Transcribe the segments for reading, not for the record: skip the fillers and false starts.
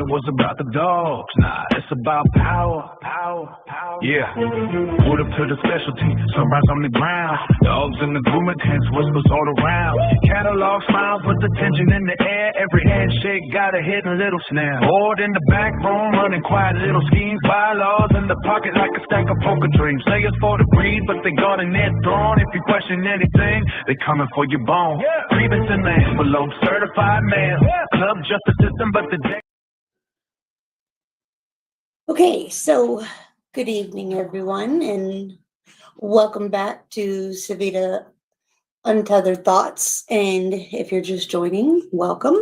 it was about the dogs. Nah, it's about power. Yeah. Put up to the specialty, sunrise on the ground. Dogs in the groomer tents, whispers all around. Catalog smiles with the tension in the air. Every handshake got a hidden little snare. Bored in the back room, running quiet little schemes. Bylaws in the pocket like a stack of poker dreams. Say it's for the breed, but they guarding their throne. If you question anything, they coming for your bone. Grievance in the envelope, certified mail. Club justice system, but the day. Okay, so good evening, everyone, and welcome back to Savita Untethered Thoughts. And if you're just joining, welcome.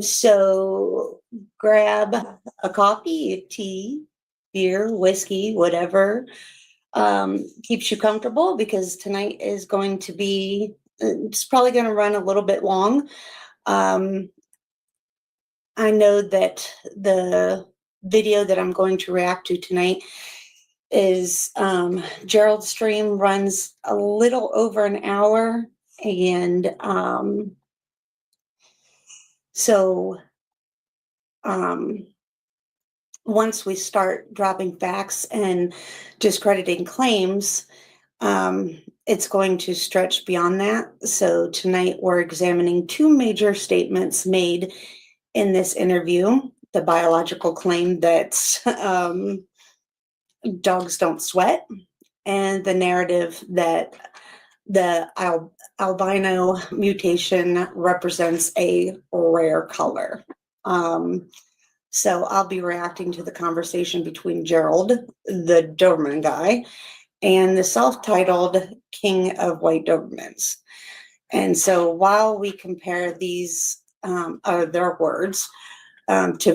So grab a coffee, a tea, beer, whiskey, whatever keeps you comfortable, because tonight is going to be, it's probably going to run a little bit long. I know that the video that I'm going to react to tonight is Gerald's stream runs a little over an hour, and so once we start dropping facts and discrediting claims, it's going to stretch beyond that. So tonight we're examining two major statements made in this interview: the biological claim that dogs don't sweat, and the narrative that the albino mutation represents a rare color. So I'll be reacting to the conversation between Gerald, the Doberman guy, and the self-titled King of White Dobermans. And so while we compare these, their words, to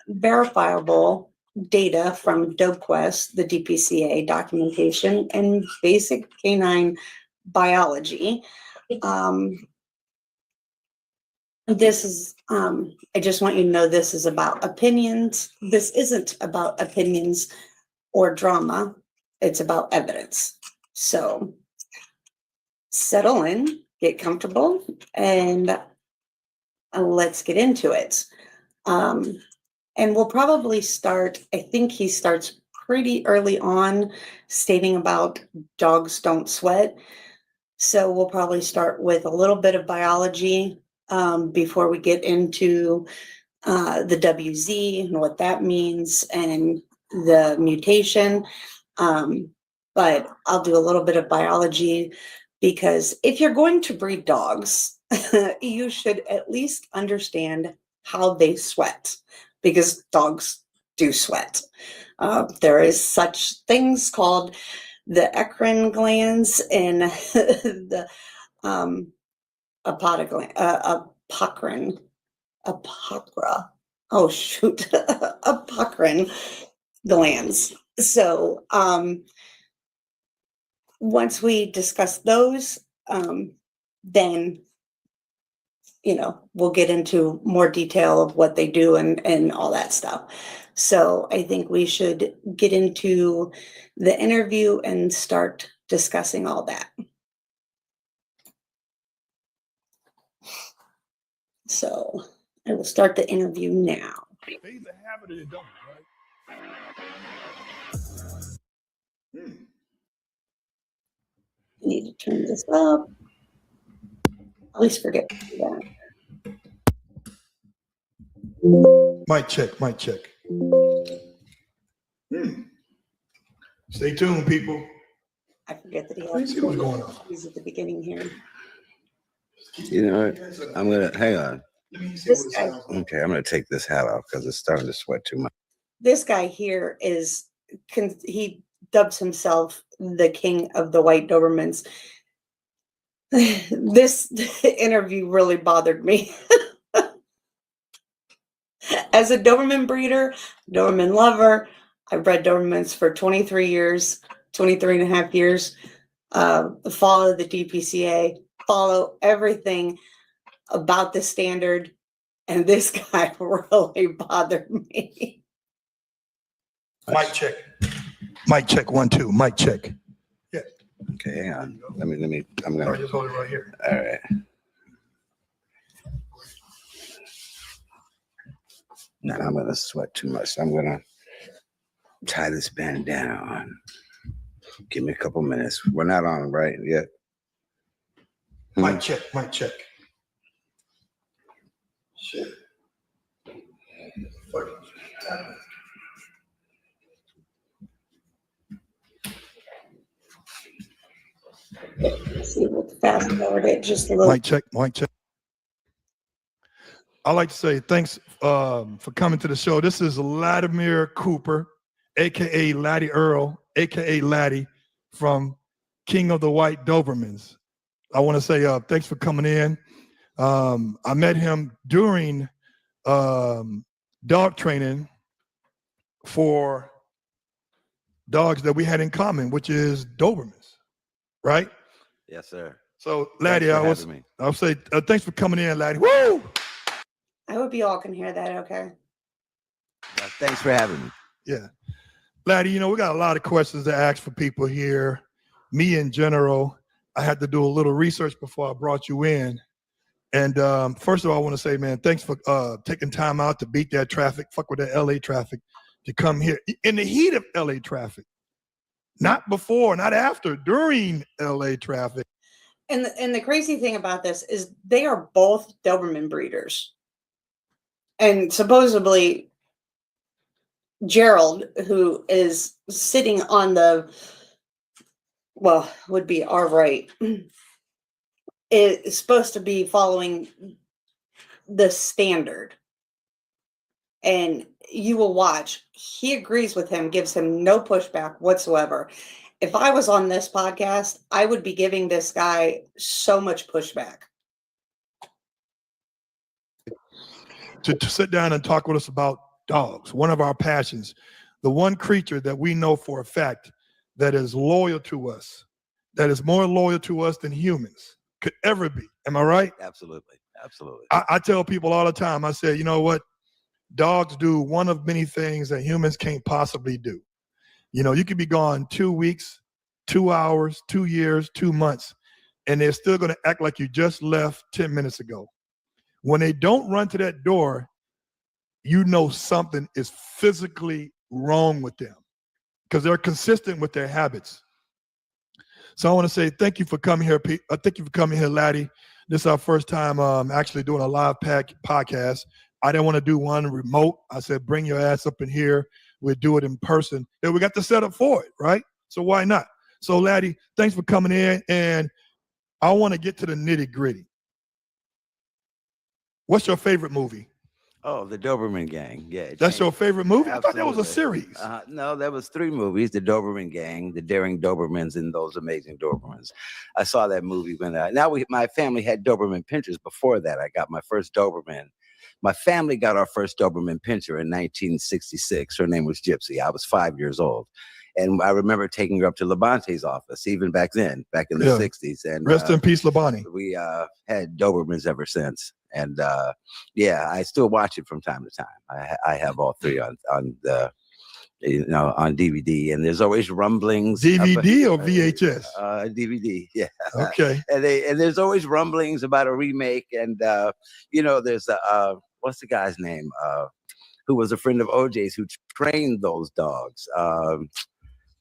verifiable data from DobeQuest, the DPCA documentation, and basic canine biology, this is, I just want you to know this is about opinions. This isn't about opinions or drama. It's about evidence. So settle in, get comfortable, and let's get into it. And we'll probably start, I think he starts pretty early on stating about dogs don't sweat. So we'll probably start with a little bit of biology before we get into the WZ and what that means and the mutation. But I'll do a little bit of biology, because if you're going to breed dogs, you should at least understand how they sweat, because dogs do sweat. There is such things called the Eccrine glands and the Apocrine, Apocrine glands. So once we discuss those, then we'll get into more detail of what they do and all that stuff. So I think we should get into the interview and start discussing all that. So I will start the interview now. They either have it or they don't, right? I need to turn this up. At least forget to do that. Mic check, mic check. Stay tuned, people. I forget that he Let's see what's going on. He's at the beginning here. You know what? I'm gonna hang on. Let me see what it sounds like. Okay, I'm gonna take this hat off because it's starting to sweat too much. This guy here he dubs himself the King of the White Dobermans. This interview really bothered me. As a Doberman breeder, Doberman lover, I've bred Dobermans for 23 years, 23 and a half years. Follow the DPCA, follow everything about the standard, and this guy really bothered me. Mic check. Mic check, 1, 2. Mic check. Yeah. Okay, hang on. Let me. I'm gonna. Just hold it right here. All right. Now I'm gonna sweat too much. I'm gonna tie this bandana on. Give me a couple minutes. We're not on right yet. Mic check, mic check. Shit. Fuck. See, we'll fast forward it just a little. Mic check, mic check. I'd like to say thanks for coming to the show. This is Vladimir Cooper, aka Laddie Earl, aka Laddie from King of the White Dobermans. I want to say thanks for coming in. I met him during dog training for dogs that we had in common, which is Dobermans, right? Yes, sir. So, Laddie, I'll say thanks for coming in, Laddie. Woo! I hope you all can hear that okay. Thanks for having me. Yeah. Laddie, you know, we got a lot of questions to ask for people here. Me in general, I had to do a little research before I brought you in. And first of all, I want to say, man, thanks for taking time out to beat that traffic, fuck with that LA traffic, to come here in the heat of LA traffic. Not before, not after, during LA traffic. And the crazy thing about this is they are both Doberman breeders. And supposedly Gerald, who is sitting on the, well, would be our right, is supposed to be following the standard. And you will watch, he agrees with him, gives him no pushback whatsoever. If I was on this podcast, I would be giving this guy so much pushback. To sit down and talk with us about dogs, one of our passions, the one creature that we know for a fact that is loyal to us, that is more loyal to us than humans could ever be. Am I right? Absolutely. Absolutely. I tell people all the time, I say, you know what? Dogs do one of many things that humans can't possibly do. You know, you could be gone 2 weeks, 2 hours, 2 years, 2 months, and they're still going to act like you just left 10 minutes ago. When they don't run to that door, you know something is physically wrong with them because they're consistent with their habits. So I want to say thank you for coming here, Pete. Thank you for coming here, Laddie. This is our first time actually doing a live podcast. I didn't want to do one remote. I said, bring your ass up in here. We'll do it in person. And we got the setup for it, right? So why not? So, Laddie, thanks for coming in. And I want to get to the nitty gritty. What's your favorite movie? Oh, the Doberman Gang. Yeah. That's your favorite movie? Absolutely. I thought that was a series. No, that was 3 movies, the Doberman Gang, the Daring Dobermans, and Those Amazing Dobermans. I saw that movie when my family had Doberman Pinschers. Before that, I got my first Doberman. My family got our first Doberman Pinscher in 1966. Her name was Gypsy. I was 5 years old. And I remember taking her up to Labante's office, even back then, back in the 60s. And rest in peace, Labonte. We had Dobermans ever since. And I still watch it from time to time. I have all 3 on the, on DVD. And there's always rumblings. DVD or VHS? DVD, yeah. Okay. And there's always rumblings about a remake. And there's what's the guy's name? Who was a friend of OJ's who trained those dogs.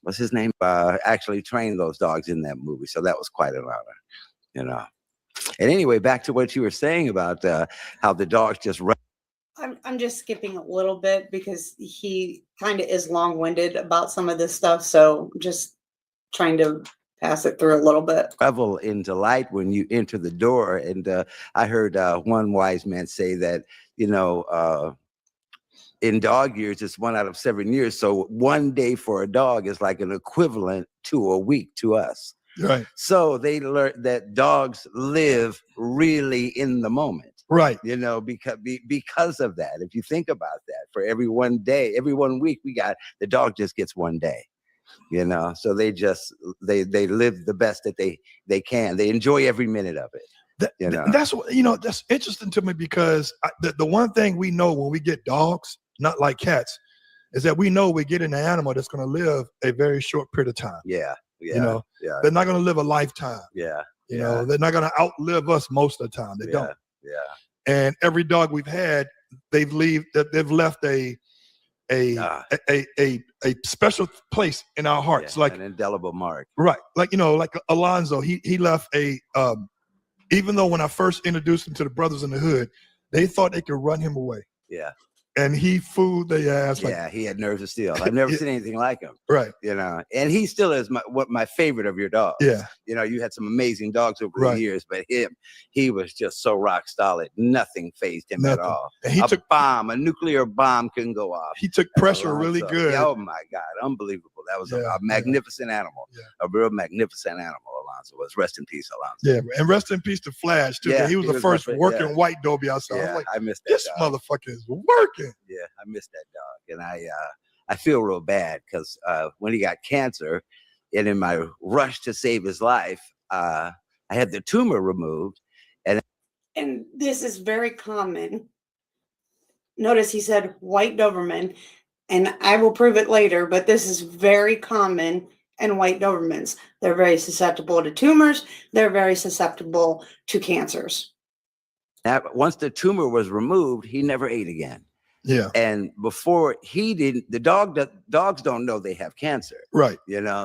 What's his name? Actually trained those dogs in that movie. So that was quite an honor, And anyway, back to what you were saying about how the dogs just run. I'm just skipping a little bit because he kind of is long-winded about some of this stuff. So just trying to pass it through a little bit. Revel in delight when you enter the door. And I heard one wise man say that, in dog years, it's 1 out of 7 years. So 1 day for a dog is like an equivalent to a week to us. Right. So they learned that dogs live really in the moment. Right. Because of that. If you think about that, for every 1 day, every 1 week, the dog just gets 1 day. So they live the best that they can. They enjoy every minute of it. That's what, that's interesting to me because the one thing we know when we get dogs, not like cats, is that we know we get an animal that's going to live a very short period of time. Yeah. Yeah. They're not going to live a lifetime. Yeah. They're not going to outlive us most of the time. They don't. Yeah. And every dog we've had they've left a special place in our hearts, like an indelible mark. Right. Like, like Alonzo, he left even though when I first introduced him to the Brothers in the Hood, they thought they could run him away. Yeah. And he fooled their ass. Yeah, he had nerves of steel. I've never seen anything like him. Right. And he still is my favorite of your dogs. Yeah. You had some amazing dogs over the years, but he was just so rock solid. Nothing fazed him at all. And he took a nuclear bomb couldn't go off. He took pressure really good. Oh my God, unbelievable. That was a magnificent animal. Yeah. A real magnificent animal, Alonzo was. Rest in peace, Alonzo. Yeah, and rest in peace to Flash, too. Yeah, he was the first working white Dobie I saw. I was like, I missed that this dog. motherfucker is working. Yeah, I missed that dog. And I feel real bad because when he got cancer, and in my rush to save his life, I had the tumor removed. And this is very common. Notice he said white Doberman, and I will prove it later, but this is very common in white Dobermans. They're very susceptible to tumors. They're very susceptible to cancers. Once the tumor was removed, he never ate again. Yeah. And before he didn't, dogs don't know they have cancer. Right.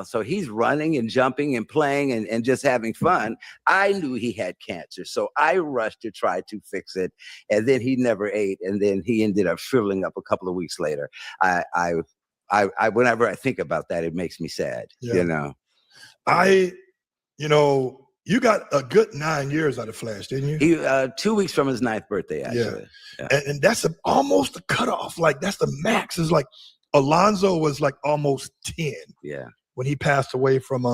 So he's running and jumping and playing and just having fun. I knew he had cancer, so I rushed to try to fix it. And then he never ate. And then he ended up shriveling up a couple of weeks later. I whenever I think about that, it makes me sad. Yeah. You got a good 9 years out of Flash, didn't you? He 2 weeks from his 9th birthday, actually. Yeah. And that's almost a cutoff. Like, that's the max. Is like Alonzo was like almost 10. Yeah. When he passed away from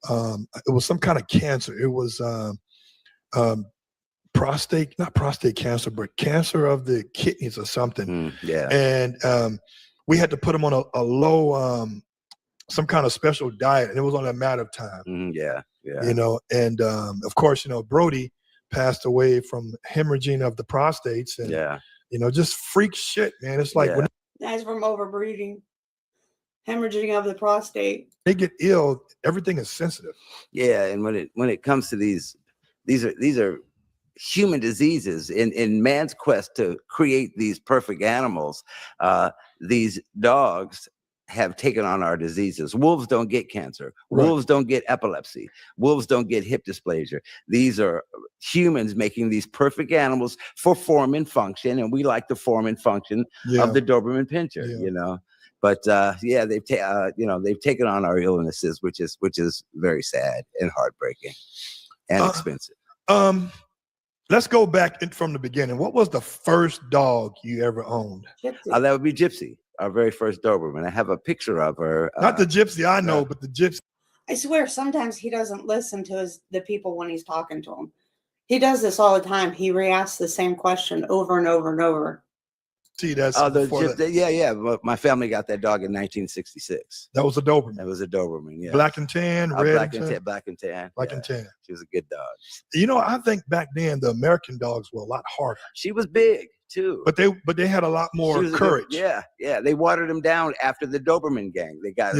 it was some kind of cancer. It was not prostate cancer, but cancer of the kidneys or something. Yeah. And we had to put him on a low some kind of special diet, and it was on a matter of time. Yeah. And of course, Brody passed away from hemorrhaging of the prostates, and just freak shit, man. It's like when that's from overbreeding, hemorrhaging of the prostate. They get ill, everything is sensitive. Yeah, and when it comes to these are human diseases. In man's quest to create these perfect animals, these dogs have taken on our diseases. Wolves don't get cancer. Right. Wolves don't get epilepsy. Wolves don't get hip dysplasia. These are humans making these perfect animals for form and function, and we like the form and function of the Doberman Pinscher, But they've taken on our illnesses, which is very sad and heartbreaking and expensive. Let's go back from the beginning. What was the first dog you ever owned? That would be Gypsy, our very first Doberman. I have a picture of her. Not the Gypsy I know, but the Gypsy. I swear, sometimes he doesn't listen to the people when he's talking to them. He does this all the time. He re-asks the same question over and over and over. See, that's my family got that dog in 1966. That was a Doberman. That was a Doberman. Yeah. Black and tan, red black and tan. Black and tan. Black and tan. She was a good dog. I think back then the American dogs were a lot harder. She was big too. But they had a lot more courage. They watered them down after the Doberman gang. They got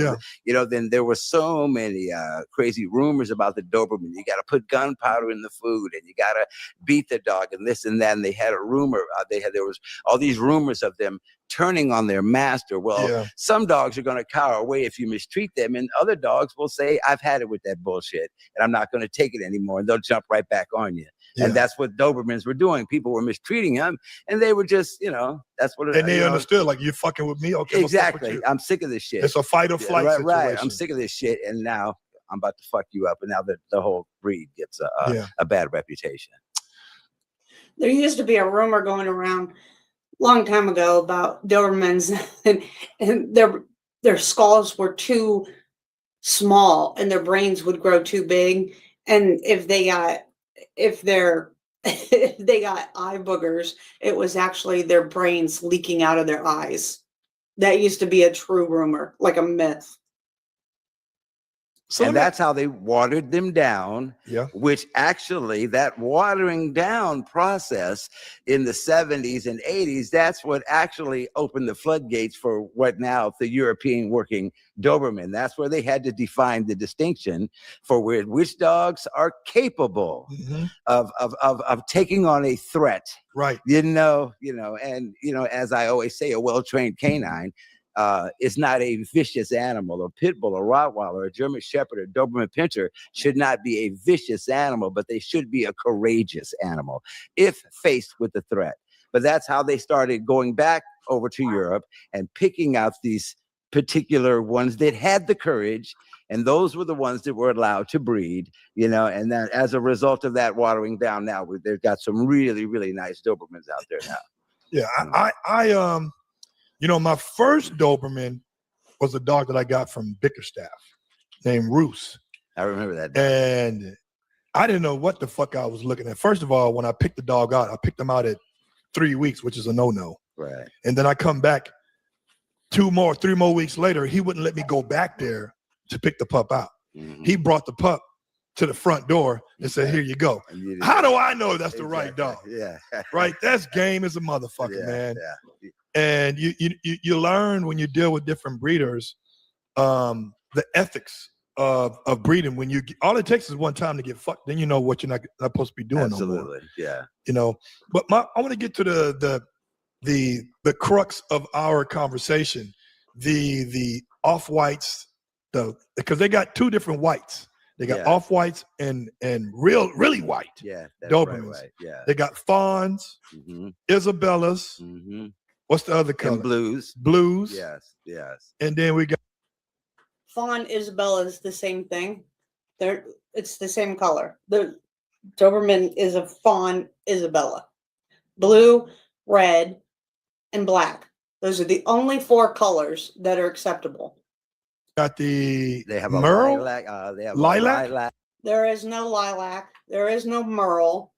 then there were so many crazy rumors about the Doberman. You got to put gunpowder in the food, and you got to beat the dog, and this and that. And they had a rumor. There was all these rumors of them turning on their master. Well, some dogs are going to cower away if you mistreat them, and other dogs will say, "I've had it with that bullshit, and I'm not going to take it anymore." And they'll jump right back on you. Yeah. And that's what Dobermans were doing. People were mistreating them, and they were just, that's what. And they understood, like, you're fucking with me, okay? Exactly. I'm sick of this shit. It's a fight or flight situation. Right. I'm sick of this shit, and now I'm about to fuck you up, and now the whole breed gets a bad reputation. There used to be a rumor going around a long time ago about Dobermans, and their skulls were too small, and their brains would grow too big, and if they got eye boogers, it was actually their brains leaking out of their eyes. That used to be a true rumor, like a myth. So and that's how they watered them down. Yeah. Which actually, that watering down process in the 70s and 80s, that's what actually opened the floodgates for what now the European working Doberman. That's where they had to define the distinction for which dogs are capable of taking on a threat. Right. And as I always say, a well-trained canine is not a vicious animal. A pit bull, a Rottweiler, a German Shepherd, a Doberman Pinscher should not be a vicious animal, but they should be a courageous animal if faced with a threat. But that's how they started going back over to Europe and picking out these particular ones that had the courage, and those were the ones that were allowed to breed, and then as a result of that watering down, now they've got some really, really nice Dobermans out there now. Yeah, my first Doberman was a dog that I got from Bickerstaff named Roos. I remember that. And I didn't know what the fuck I was looking at. First of all, when I picked the dog out, I picked him out at 3 weeks, which is a no-no. Right. And then I come back 3 more weeks later, he wouldn't let me go back there to pick the pup out. Mm-hmm. He brought the pup to the front door and said, "Here you go." How do I know that's the right dog? Yeah. Right? That's game as a motherfucker, man. Yeah. And you learn when you deal with different breeders, the ethics of breeding. When all it takes is one time to get fucked, then you know what you're not supposed to be doing. Absolutely. No more. Yeah. But I want to get to the crux of our conversation, the off-whites, because they got 2 different whites. They got off-whites and really white. Yeah. Dobermans. Right. Yeah. They got Fawns, Isabellas. What's the other color? And blues. Blues. Yes. And then we got Fawn, Isabella is the same thing. It's the same color. The Doberman is a Fawn, Isabella. Blue, red, and black. Those are the only 4 colors that are acceptable. Got they have Merle? A lilac. They have lilac? lilac. There is no lilac. There is no Merle.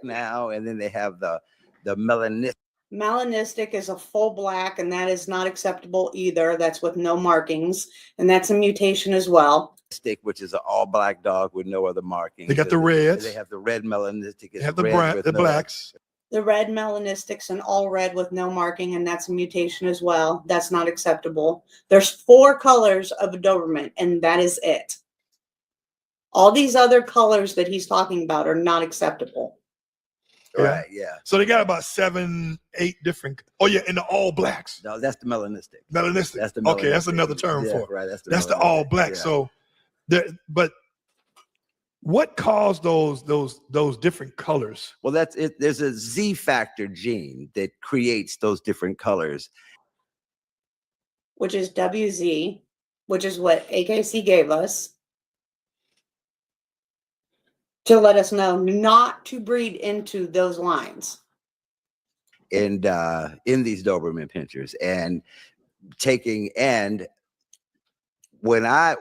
Now, and then they have the melanistic. Melanistic is a full black, and that is not acceptable either. That's with no markings, and that's a mutation as well. Which is an all-black dog with no other markings. They got the reds. They have the red melanistic. They have the blacks. The red melanistics and all red with no marking, and that's a mutation as well. That's not acceptable. There's 4 colors of a Doberman, and that is it. All these other colors that he's talking about are not acceptable. Right, yeah. So they got about 7, 8 different. Oh yeah, and the all blacks. No, that's the melanistic. Melanistic. That's the melanistic. Okay, that's another term for it. Right, that's the all black. Yeah. So, but what caused those different colors? Well, that's it. There's a Z factor gene that creates those different colors, which is WZ, which is what AKC gave us to let us know not to breed into those lines. And in these Doberman Pinschers, and when I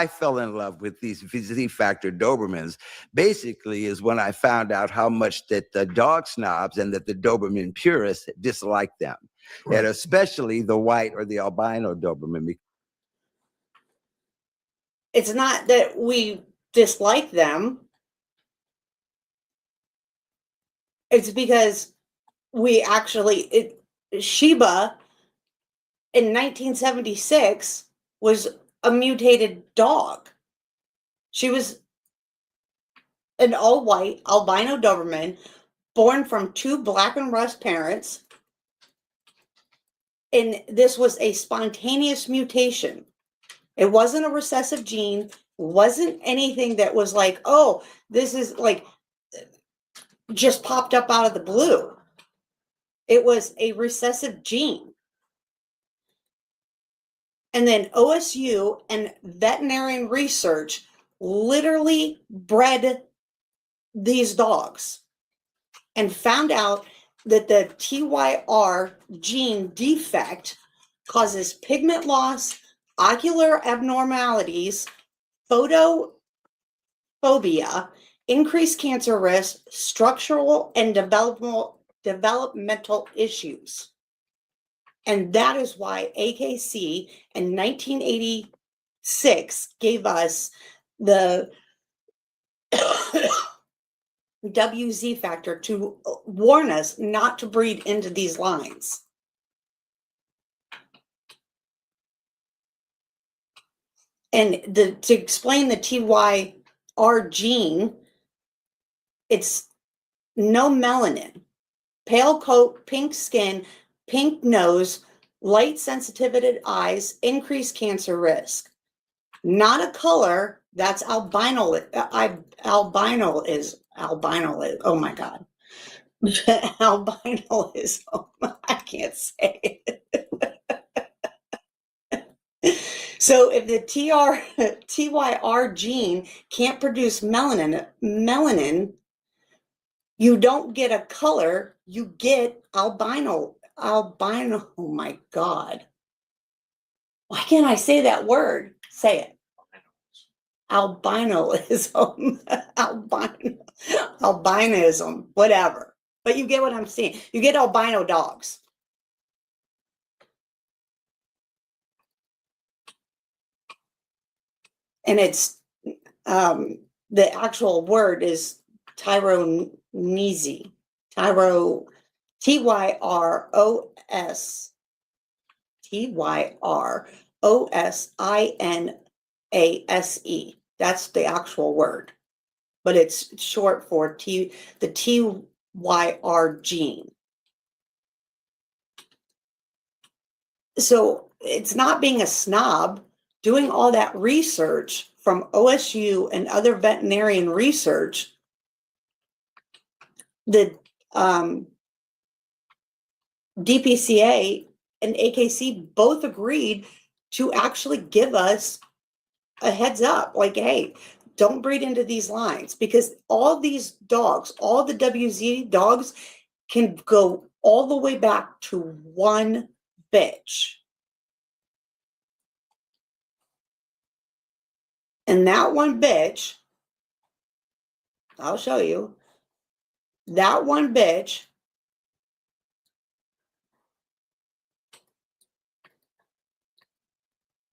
fell in love with these Z-factor Dobermans, basically is when I found out how much that the dog snobs and that the Doberman purists dislike them, right. And especially the white or the albino Doberman. It's not that we dislike them. It's because we actually, Sheba in 1976 was a mutated dog. She was an all-white albino Doberman born from 2 black and rust parents. And this was a spontaneous mutation. It wasn't a recessive gene. It wasn't anything that was like, oh, this is like just popped up out of the blue. It was a recessive gene. And then OSU and veterinarian research literally bred these dogs and found out that the TYR gene defect causes pigment loss, ocular abnormalities, photophobia, increased cancer risk, structural and developmental issues. And that is why AKC in 1980 gave us the WZ factor to warn us not to breed into these lines. And to explain the TYR gene, it's no melanin, pale coat, pink skin, pink nose, light sensitivity eyes, increased cancer risk. Not a color. That's albino. Albino is. Oh my God. Albinism. I can't say it. So if the TYR gene can't produce melanin, you don't get a color, you get albino. Oh my God. Why can't I say that word? Say it. Albinism. Albinism, whatever. But you get what I'm saying. You get albino dogs. And it's, the actual word is Tyronese. Tyros, TYROSINASE. That's the actual word, but it's short for the TYR gene. So it's not being a snob. Doing all that research from OSU and other veterinarian research, the DPCA and AKC both agreed to actually give us a heads up, like, hey, don't breed into these lines, because all these dogs, all the WZ dogs can go all the way back to one bitch. And that one bitch, I'll show you, that one bitch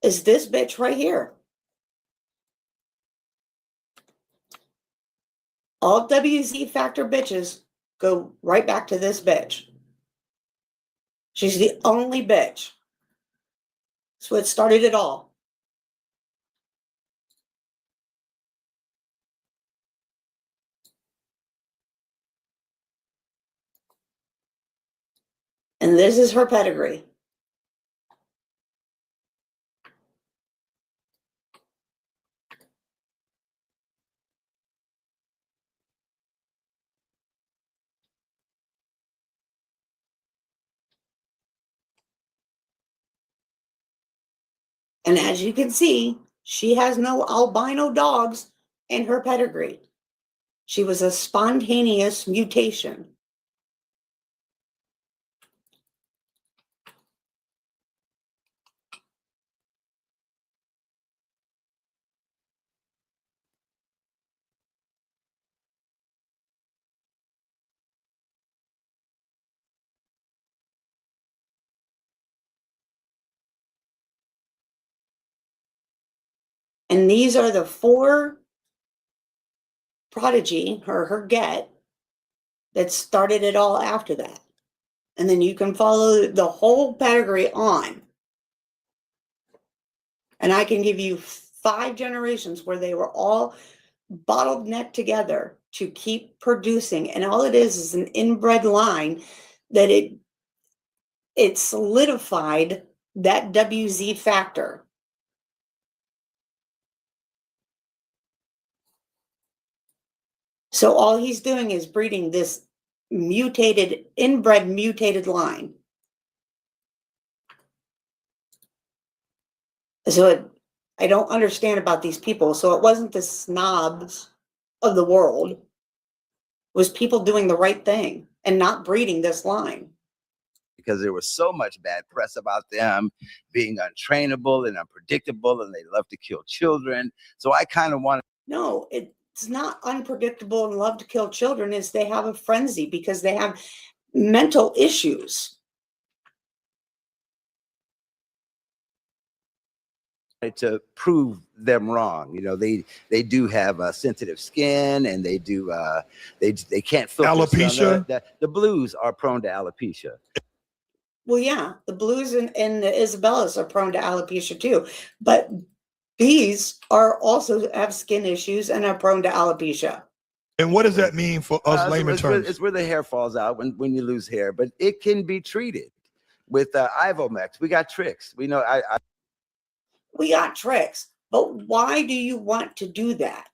is this bitch right here. All WZ factor bitches go right back to this bitch. She's the only bitch. That's what started it all. And this is her pedigree. And as you can see, she has no albino dogs in her pedigree. She was a spontaneous mutation. And these are the 4 prodigy, her get, that started it all after that. And then you can follow the whole pedigree on. And I can give you 5 generations where they were all bottlenecked together to keep producing. And all it is an inbred line that it solidified that WZ factor. So all he's doing is breeding this inbred mutated line. So I don't understand about these people. So it wasn't the snobs of the world. It was people doing the right thing and not breeding this line. Because there was so much bad press about them being untrainable and unpredictable, and they love to kill children. So I kind of want to. No, it's not unpredictable and love to kill children. Is they have a frenzy because they have mental issues. to prove them wrong. You know, they do have sensitive skin, and they do they can't filter Alopecia. the blues are prone to alopecia. Well, yeah, the blues and the Isabellas are prone to alopecia too, but these are also have skin issues and are prone to alopecia. And what does that mean for us layman terms? It's where the hair falls out when you lose hair, but it can be treated with Ivomex. We got tricks. We know We got tricks, but why do you want to do that?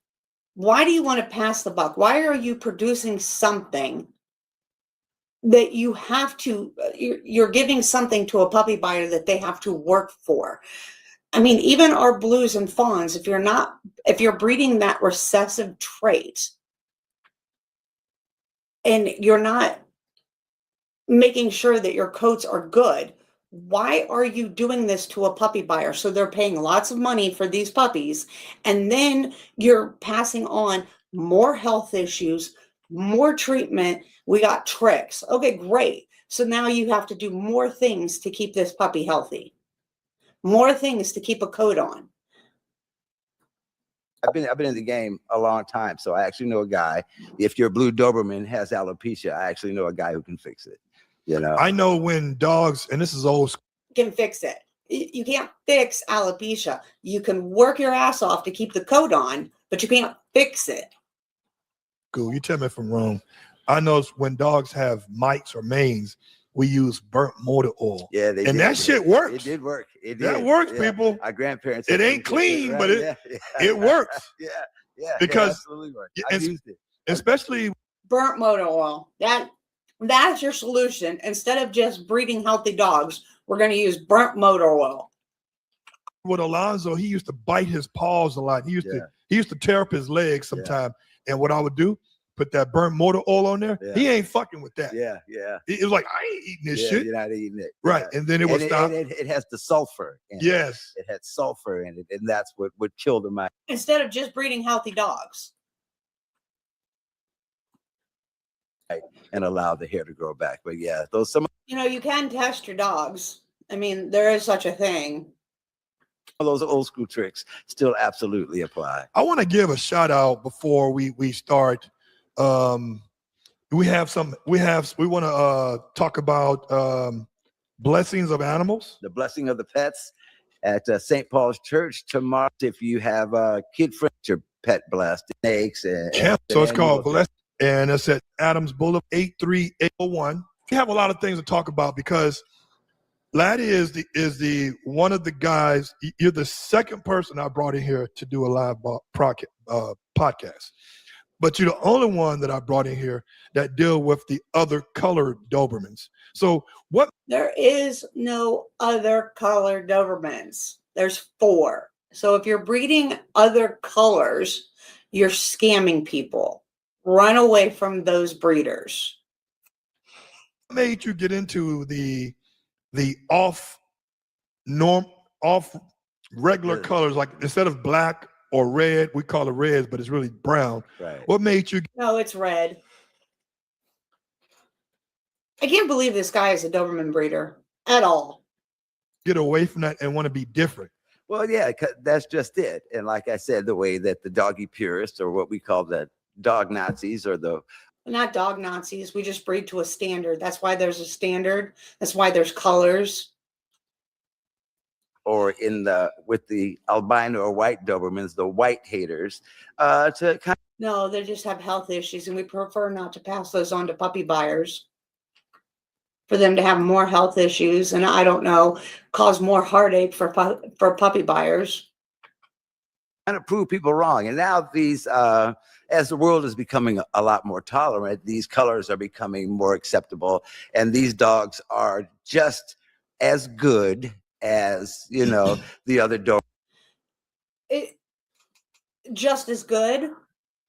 Why do you want to pass the buck? Why are you producing something that you have to, you're giving something to a puppy buyer that they have to work for? I mean, even our blues and fawns, if you're breeding that recessive trait and you're not making sure that your coats are good, why are you doing this to a puppy buyer? So they're paying lots of money for these puppies, and then you're passing on more health issues, more treatment. We got tricks. Okay, great. So now you have to do more things to keep this puppy healthy, more things to keep a coat on. I've been in the game a long time, so I actually know a guy. If your blue Doberman has alopecia, I actually know a guy who can fix it. You know, I know when dogs, and this is old school, Can fix it. You can't fix alopecia. You can work your ass off to keep the coat on, but you can't fix it. you tell me if I'm wrong. I know when dogs have mites or manes, we use burnt motor oil. Yeah, and that shit works. It did work. It That did. works, Yeah. people. Our grandparents. It ain't clean, but it works. Yeah. Because it absolutely works. I used it. Especially Burnt motor oil. That's your solution. Instead of just breeding healthy dogs, we're going to use burnt motor oil. with Alonzo, he used to bite his paws a lot. He used to tear up his legs sometime. And what I would do, put that burnt motor oil on there. He ain't fucking with that. It was like, I ain't eating this shit. You're not eating it. Right. And then it would stop. It has the sulfur in it. Yes. It had sulfur in it. And that's what killed him. Instead of just breeding healthy dogs. And allow the hair to grow back. But yeah, You can test your dogs. I mean, there is such a thing. those old school tricks still absolutely apply. I want to give a shout out before we start. We want to talk about blessings of animals. The blessing of the pets at St. Paul's Church tomorrow. If you have kid friends, your pet blessed, snakes so it's called Blessing. And it's at Adams Boulevard, 83801. We have a lot of things to talk about because Laddie is the one of the guys. You're the second person I brought in here to do a live podcast, but you're the only one that I brought in here that deal with the other colored Dobermans. So what? There is no other colored Dobermans. There's 4. So if you're breeding other colors, you're scamming people. Run away from those breeders. What made you get into the off regular colors, like instead of black or red, we call it reds, but it's really brown. Right. What made you? No, it's red. I can't believe this guy is a Doberman breeder at all. Get away from that and want to be different. Well, yeah, that's just it. And like I said, the way that the doggy purists, or what we call the dog Nazis, or the Not dog Nazis. We just breed to a standard. That's why there's a standard. That's why there's colors. Or with the albino or white Dobermans, the white haters, to kind of. No, they just have health issues, and we prefer not to pass those on to puppy buyers for them to have more health issues, and I don't know, cause more heartache for puppy buyers. Kind of prove people wrong. And now these, as the world is becoming a lot more tolerant, these colors are becoming more acceptable, and these dogs are just as good as the other dogs. Just as good.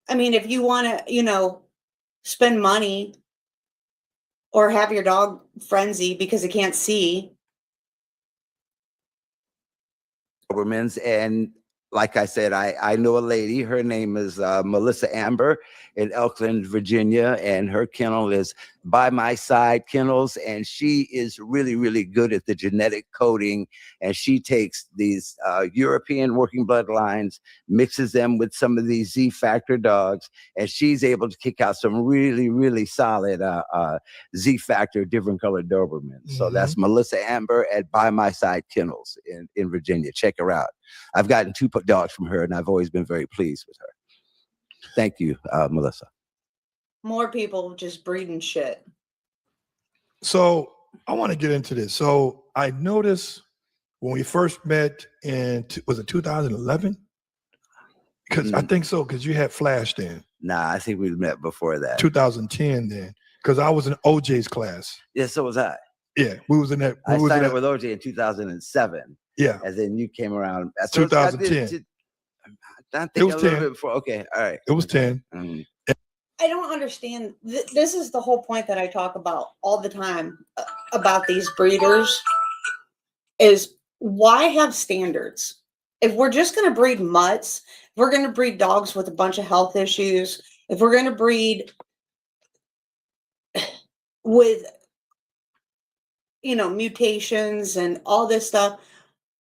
I mean, if you want to, spend money or have your dog frenzy because it can't see. Dobermans, and like I said, I know a lady. Her name is Melissa Amber in Elkland, Virginia, and her kennel is By My Side Kennels, and she is really, really good at the genetic coding. And she takes these European working bloodlines, mixes them with some of these Z factor dogs, and she's able to kick out some really, really solid Z factor different colored Dobermans. So that's Melissa Amber at By My Side Kennels in Virginia. Check her out. I've gotten 2 dogs from her, and I've always been very pleased with her. Thank you, Melissa. More people just breeding shit. So I want to get into this. So I noticed when we first met in, was it 2011? Because I think so, because you had Flash then. Nah, I think we met before that. 2010 then, because I was in OJ's class. Yeah, so was I. Yeah, we was in that. I signed up with OJ in 2007. Yeah. And then you came around. 2010. I think it was a little 10. bit before. Okay, all right. It was 10. I don't understand. This is the whole point that I talk about all the time about these breeders is why have standards? If we're just going to breed mutts, if we're going to breed dogs with a bunch of health issues, if we're going to breed with, mutations and all this stuff,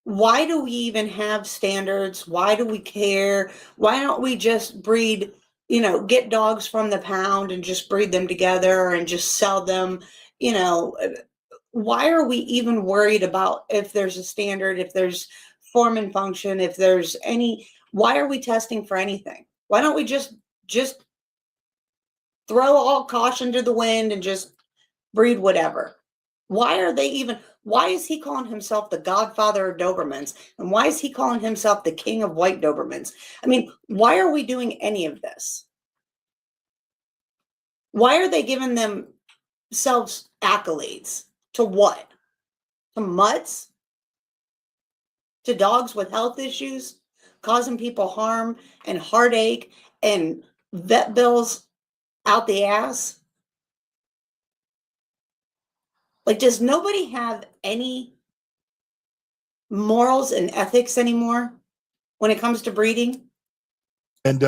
why do we even have standards? Why do we care? Why don't we just breed, get dogs from the pound and just breed them together and just sell them? Why are we even worried about if there's a standard, if there's form and function, if there's why are we testing for anything? Why don't we just throw all caution to the wind and just breed whatever? Why is he calling himself the godfather of Dobermans? And why is he calling himself the king of white Dobermans? I mean, why are we doing any of this? Why are they giving themselves accolades? To what? To mutts? To dogs with health issues? Causing people harm and heartache and vet bills out the ass? Like, does nobody have any morals and ethics anymore when it comes to breeding? And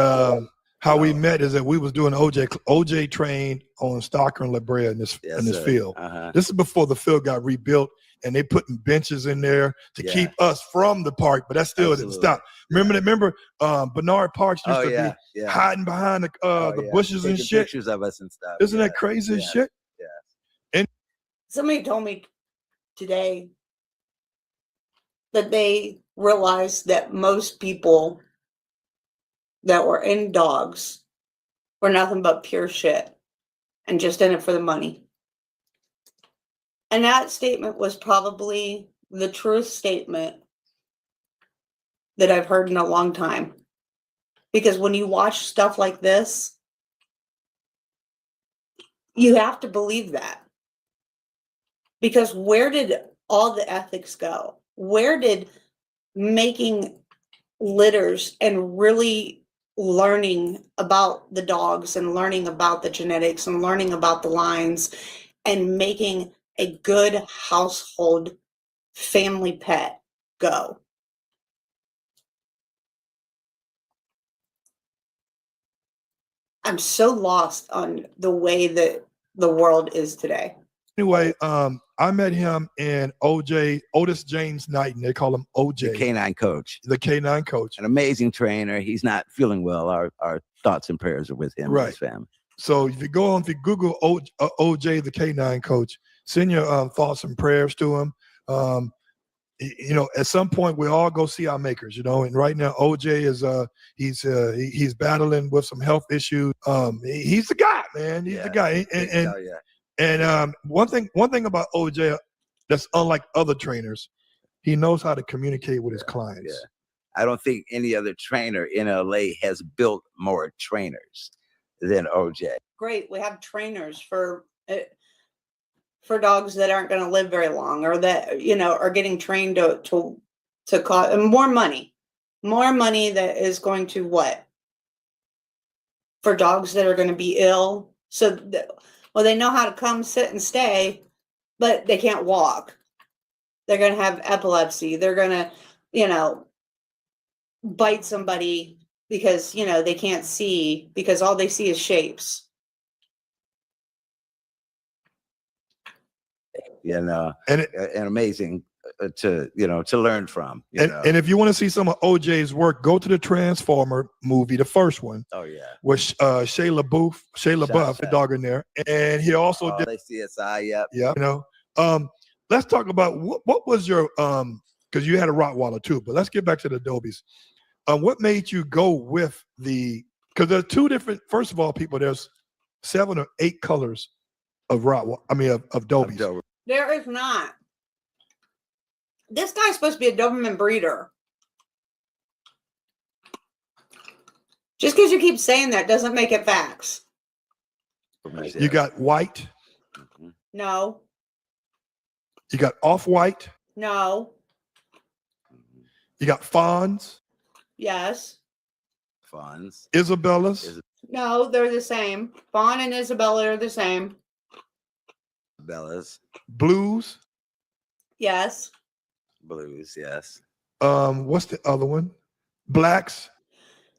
how we met is that we was doing OJ trained on Stocker and La Brea in this field. This is before the field got rebuilt, and they putting benches in there to keep us from the park, but that still didn't stop. Remember Bernard Parks used to be hiding behind the bushes and shit. Pictures of us and stuff. Isn't that crazy as shit? Somebody told me today that they realized that most people that were in dogs were nothing but pure shit and just in it for the money. And that statement was probably the truest statement that I've heard in a long time. Because when you watch stuff like this, you have to believe that. Because where did all the ethics go? Where did making litters and really learning about the dogs and learning about the genetics and learning about the lines and making a good household family pet go? I'm so lost on the way that the world is today. Anyway, I met him in Otis James Knighton. They call him OJ. The canine coach. The canine coach. An amazing trainer. He's not feeling well. Our thoughts and prayers are with him and his family. So if you Google OJ, the canine coach, send your thoughts and prayers to him. At some point we all go see our makers, and right now OJ is he's battling with some health issues. He's the guy, man. He's the guy. And one thing about OJ that's unlike other trainers, he knows how to communicate with his clients. I don't think any other trainer in LA has built more trainers than OJ. Great, we have trainers for dogs that aren't going to live very long, or that are getting trained to cause more money that is going to what? For dogs that are going to be ill, they know how to come, sit, and stay, but they can't walk. They're going to have epilepsy. They're going to, bite somebody because, they can't see because all they see is shapes. you know, And and amazing to learn from. And if you want to see some of OJ's work, go to the Transformer movie, the first one. Oh yeah, with Shia LaBeouf, the dog in there, and he also did CSI. Yep. Yeah, let's talk about what was your because you had a Rottweiler too, but let's get back to the Dobies. What made you go with because there are two different. First of all, people, there's 7 or 8 colors of Rottweiler. I mean, of Dobies. There is not. This guy's supposed to be a Doberman breeder. Just because you keep saying that doesn't make it facts. You got white. No. You got off-white. No. You got fawns. Yes. Fawns. Isabellas. No, they're the same. Fawn and Isabella are the same. Bellas. Blues. Yes. Blues, yes. What's the other one? Blacks.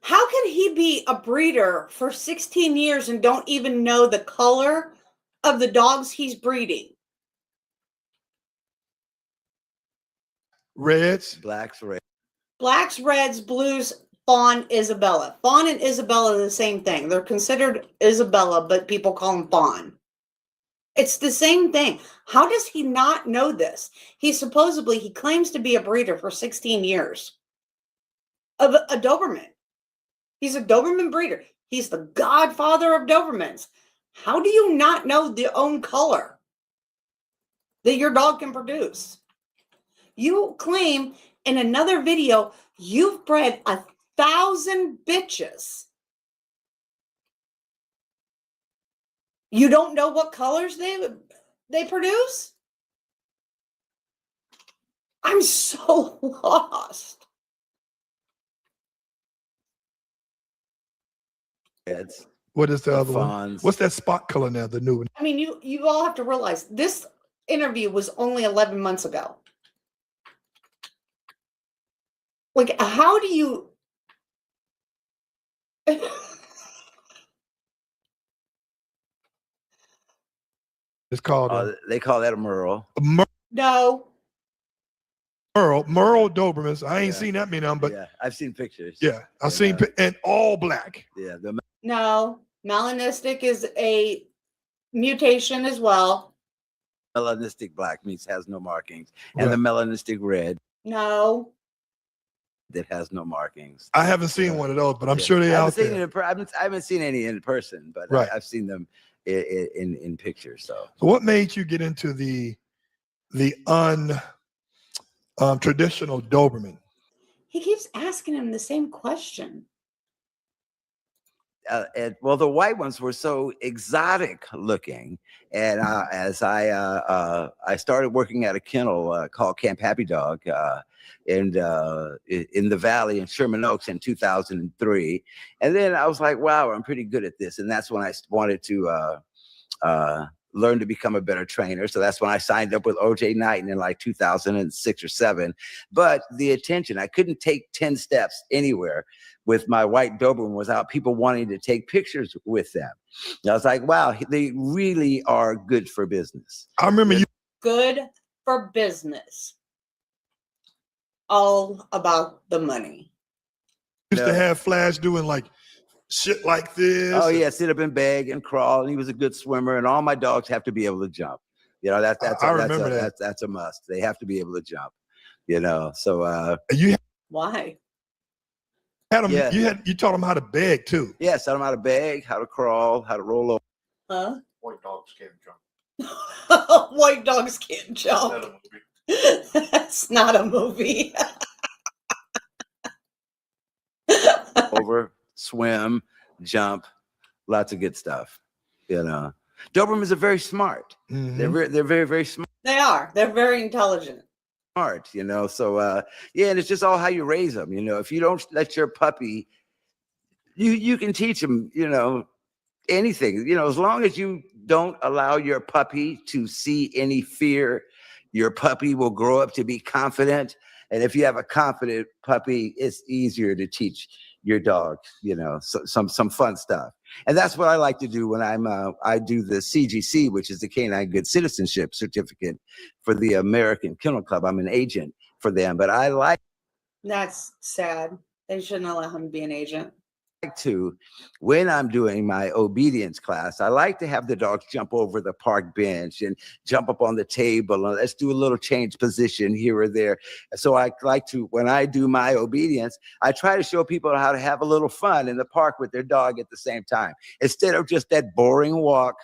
How can he be a breeder for 16 years and don't even know the color of the dogs he's breeding? Reds. Blacks, red. Blacks, reds, blues, Fawn, Isabella. Fawn and Isabella are the same thing. They're considered Isabella, but people call them Fawn. It's the same thing. How does he not know this? He claims to be a breeder for 16 years of a Doberman. He's a Doberman breeder. He's the godfather of Dobermans. How do you not know the own color that your dog can produce? You claim in another video you've bred 1,000 bitches. You don't know what colors they produce? I'm so lost. Reds. What is the other Fawns. one? What's that spot color now, the new one? I mean, you all have to realize this interview was only 11 months ago. Like, how do you... It's called they call that a Merle. No. Merle Dobermans. I ain't seen that many of them, but yeah, I've seen pictures. Yeah, I've seen and all black. Yeah, No. Melanistic is a mutation as well. melanistic black has no markings, and the melanistic red No. that has no markings. I haven't seen one of those, but I'm sure they're out there. I haven't seen any in person, but I've seen them in pictures. So what made you get into the traditional Doberman? He keeps asking him the same question. Well, the white ones were so exotic looking, and as I started working at a kennel called Camp Happy Dog, in the Valley in Sherman Oaks in 2003, and then I was like, wow, I'm pretty good at this, and that's when I wanted to learn to become a better trainer. So that's when I signed up with OJ Knighton in like 2006 or 7. But the attention, I couldn't take 10 steps anywhere with my white Doberman without people wanting to take pictures with them. And I was like, wow, they really are good for business. I remember you. Good for business. All about the money. Used to have Flash doing like shit like this. Oh yeah, sit up and beg and crawl, and he was a good swimmer. And all my dogs have to be able to jump. You know, that's a must. They have to be able to jump. You know, so Why? Had them, you taught them how to beg too. Yes, taught them how to beg, how to crawl, how to roll over. Huh? White dogs can't jump. White dogs can't jump. That's not a movie. Over, swim, jump, lots of good stuff. You know, Dobermans are very smart. Mm-hmm. They're very, very smart. They are. They're very intelligent. You know, so and it's just all how you raise them. You know, if you don't let your puppy, you can teach them, you know, anything. You know, as long as you don't allow your puppy to see any fear, your puppy will grow up to be confident. And if you have a confident puppy, it's easier to teach your dog, you know, some fun stuff. And that's what I like to do when I do the CGC, which is the Canine Good Citizenship Certificate for the American Kennel Club. I'm an agent for them, but I like That's sad. They shouldn't allow him to be an agent. to, when I'm doing my obedience class, I like to have the dogs jump over the park bench and jump up on the table and let's do a little change position here or there. So I like to, when I do my obedience, I try to show people how to have a little fun in the park with their dog at the same time, instead of just that boring walk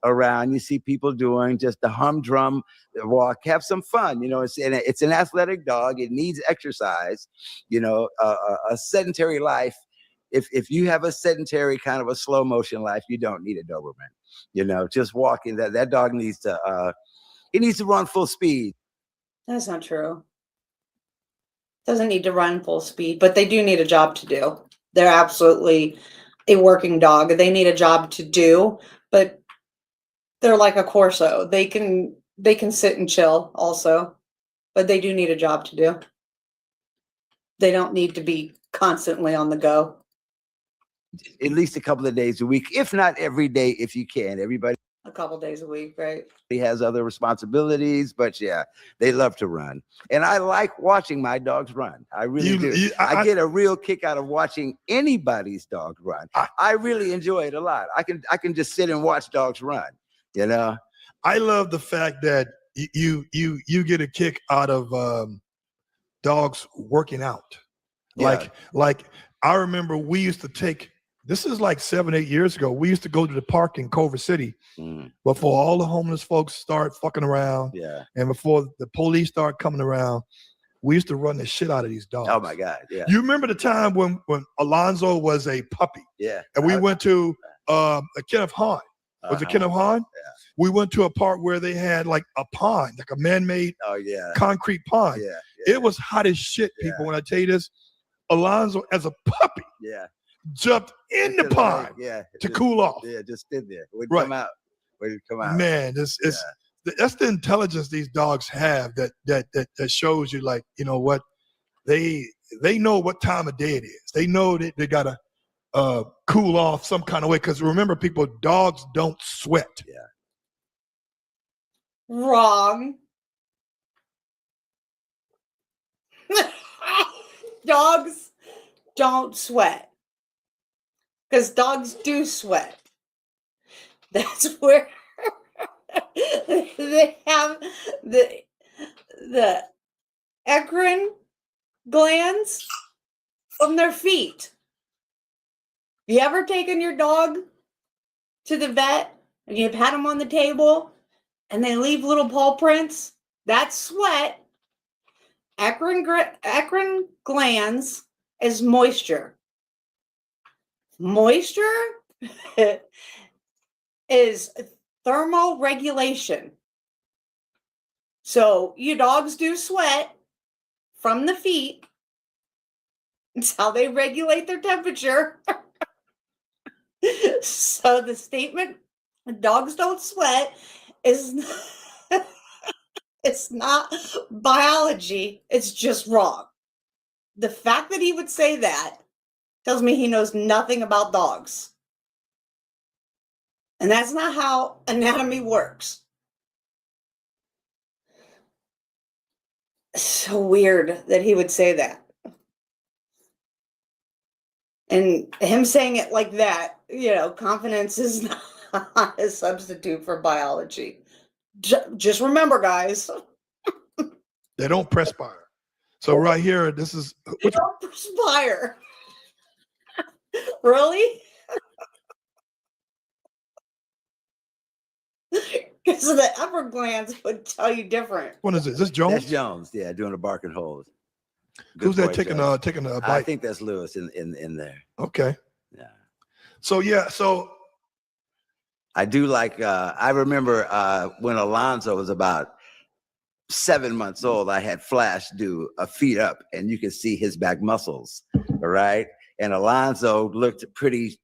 around you see people doing, just the humdrum walk. Have some fun, you know. It's an athletic dog, it needs exercise, you know. A sedentary life, if you have a sedentary kind of a slow motion life, you don't need a Doberman. You know, just walking, that dog needs to he needs to run full speed. That's not true. Doesn't need to run full speed, but they do need a job to do. They're absolutely a working dog. They need a job to do, but they're like a Corso. They can sit and chill also, but they do need a job to do. They don't need to be constantly on the go. At least a couple of days a week, if not every day, if you can. Everybody A couple days a week, right? has other responsibilities, but yeah, they love to run. And I like watching my dogs run. I really do. I get a real kick out of watching anybody's dog run. I really enjoy it a lot. I can just sit and watch dogs run, you know. I love the fact that you get a kick out of dogs working out. Yeah. Like I remember we used to take, this is like 7-8 years ago, we used to go to the park in Culver City before all the homeless folks start fucking around. Yeah. And before the police start coming around, we used to run the shit out of these dogs. Oh my God. Yeah. You remember the time when Alonzo was a puppy? Yeah. And we went to a Kenneth Hahn. Was it Kenneth Hahn? Yeah. We went to a park where they had like a pond, like a man-made concrete pond. Yeah. Yeah. It was hot as shit, people. When I tell you this, Alonzo as a puppy jumped in the pond to cool off. Yeah, just stood there. Wouldn't Right. come out. Wouldn't come out. Man, that's the intelligence these dogs have that shows you, like, you know what, they know what time of day it is. They know that they gotta cool off some kind of way. Because remember, people, dogs don't sweat. Yeah. Wrong. Dogs don't sweat. Because dogs do sweat. That's where they have the Eccrine glands from their feet. You ever taken your dog to the vet and you've had them on the table and they leave little paw prints? That's sweat. Eccrine glands is moisture. Moisture is thermoregulation. So your dogs do sweat from the feet. It's how they regulate their temperature. So the statement, dogs don't sweat, is it's not biology. It's just wrong. The fact that he would say that tells me he knows nothing about dogs. And that's not how anatomy works. So weird that he would say that. And him saying it like that, you know, confidence is not a substitute for biology. Just remember, guys. They don't perspire. So right here, this is... They don't perspire. Really? Because the upper glands would tell you different. What is it? Is this Jones? That's Jones, yeah, doing the barking holes. Good Who's that boy, taking Jones. taking a bite? I think that's Lewis in there. Okay. Yeah. So I do like, I remember when Alonzo was about 7 months old, I had Flash do a feet up and you could see his back muscles, all right? And Alonzo looked pretty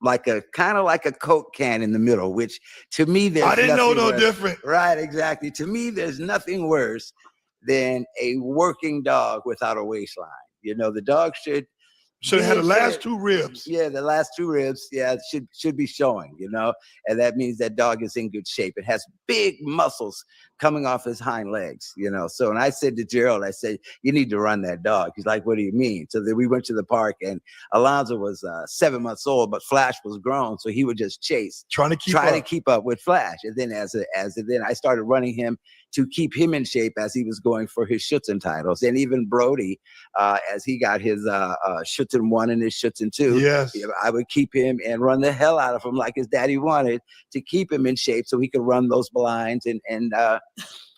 like kind of like a Coke can in the middle, which to me, I didn't know no different. Right, exactly. To me, there's nothing worse than a working dog without a waistline. You know, the dog should Should have had the last V-shaped. 2 ribs. Yeah, the last 2 ribs, yeah, should be showing, you know, and that means that dog is in good shape. It has big muscles coming off his hind legs, you know. So, and I said to Gerald, I said, you need to run that dog. He's like, what do you mean? So then we went to the park, and Alonzo was 7 months old, but Flash was grown, so he would just chase, Trying to keep up with Flash. And then then I started running him to keep him in shape as he was going for his Schutzen titles. And even Brody, as he got his Schutzen 1 and his Schutzen 2, Yes. I would keep him and run the hell out of him like his daddy wanted, to keep him in shape so he could run those blinds and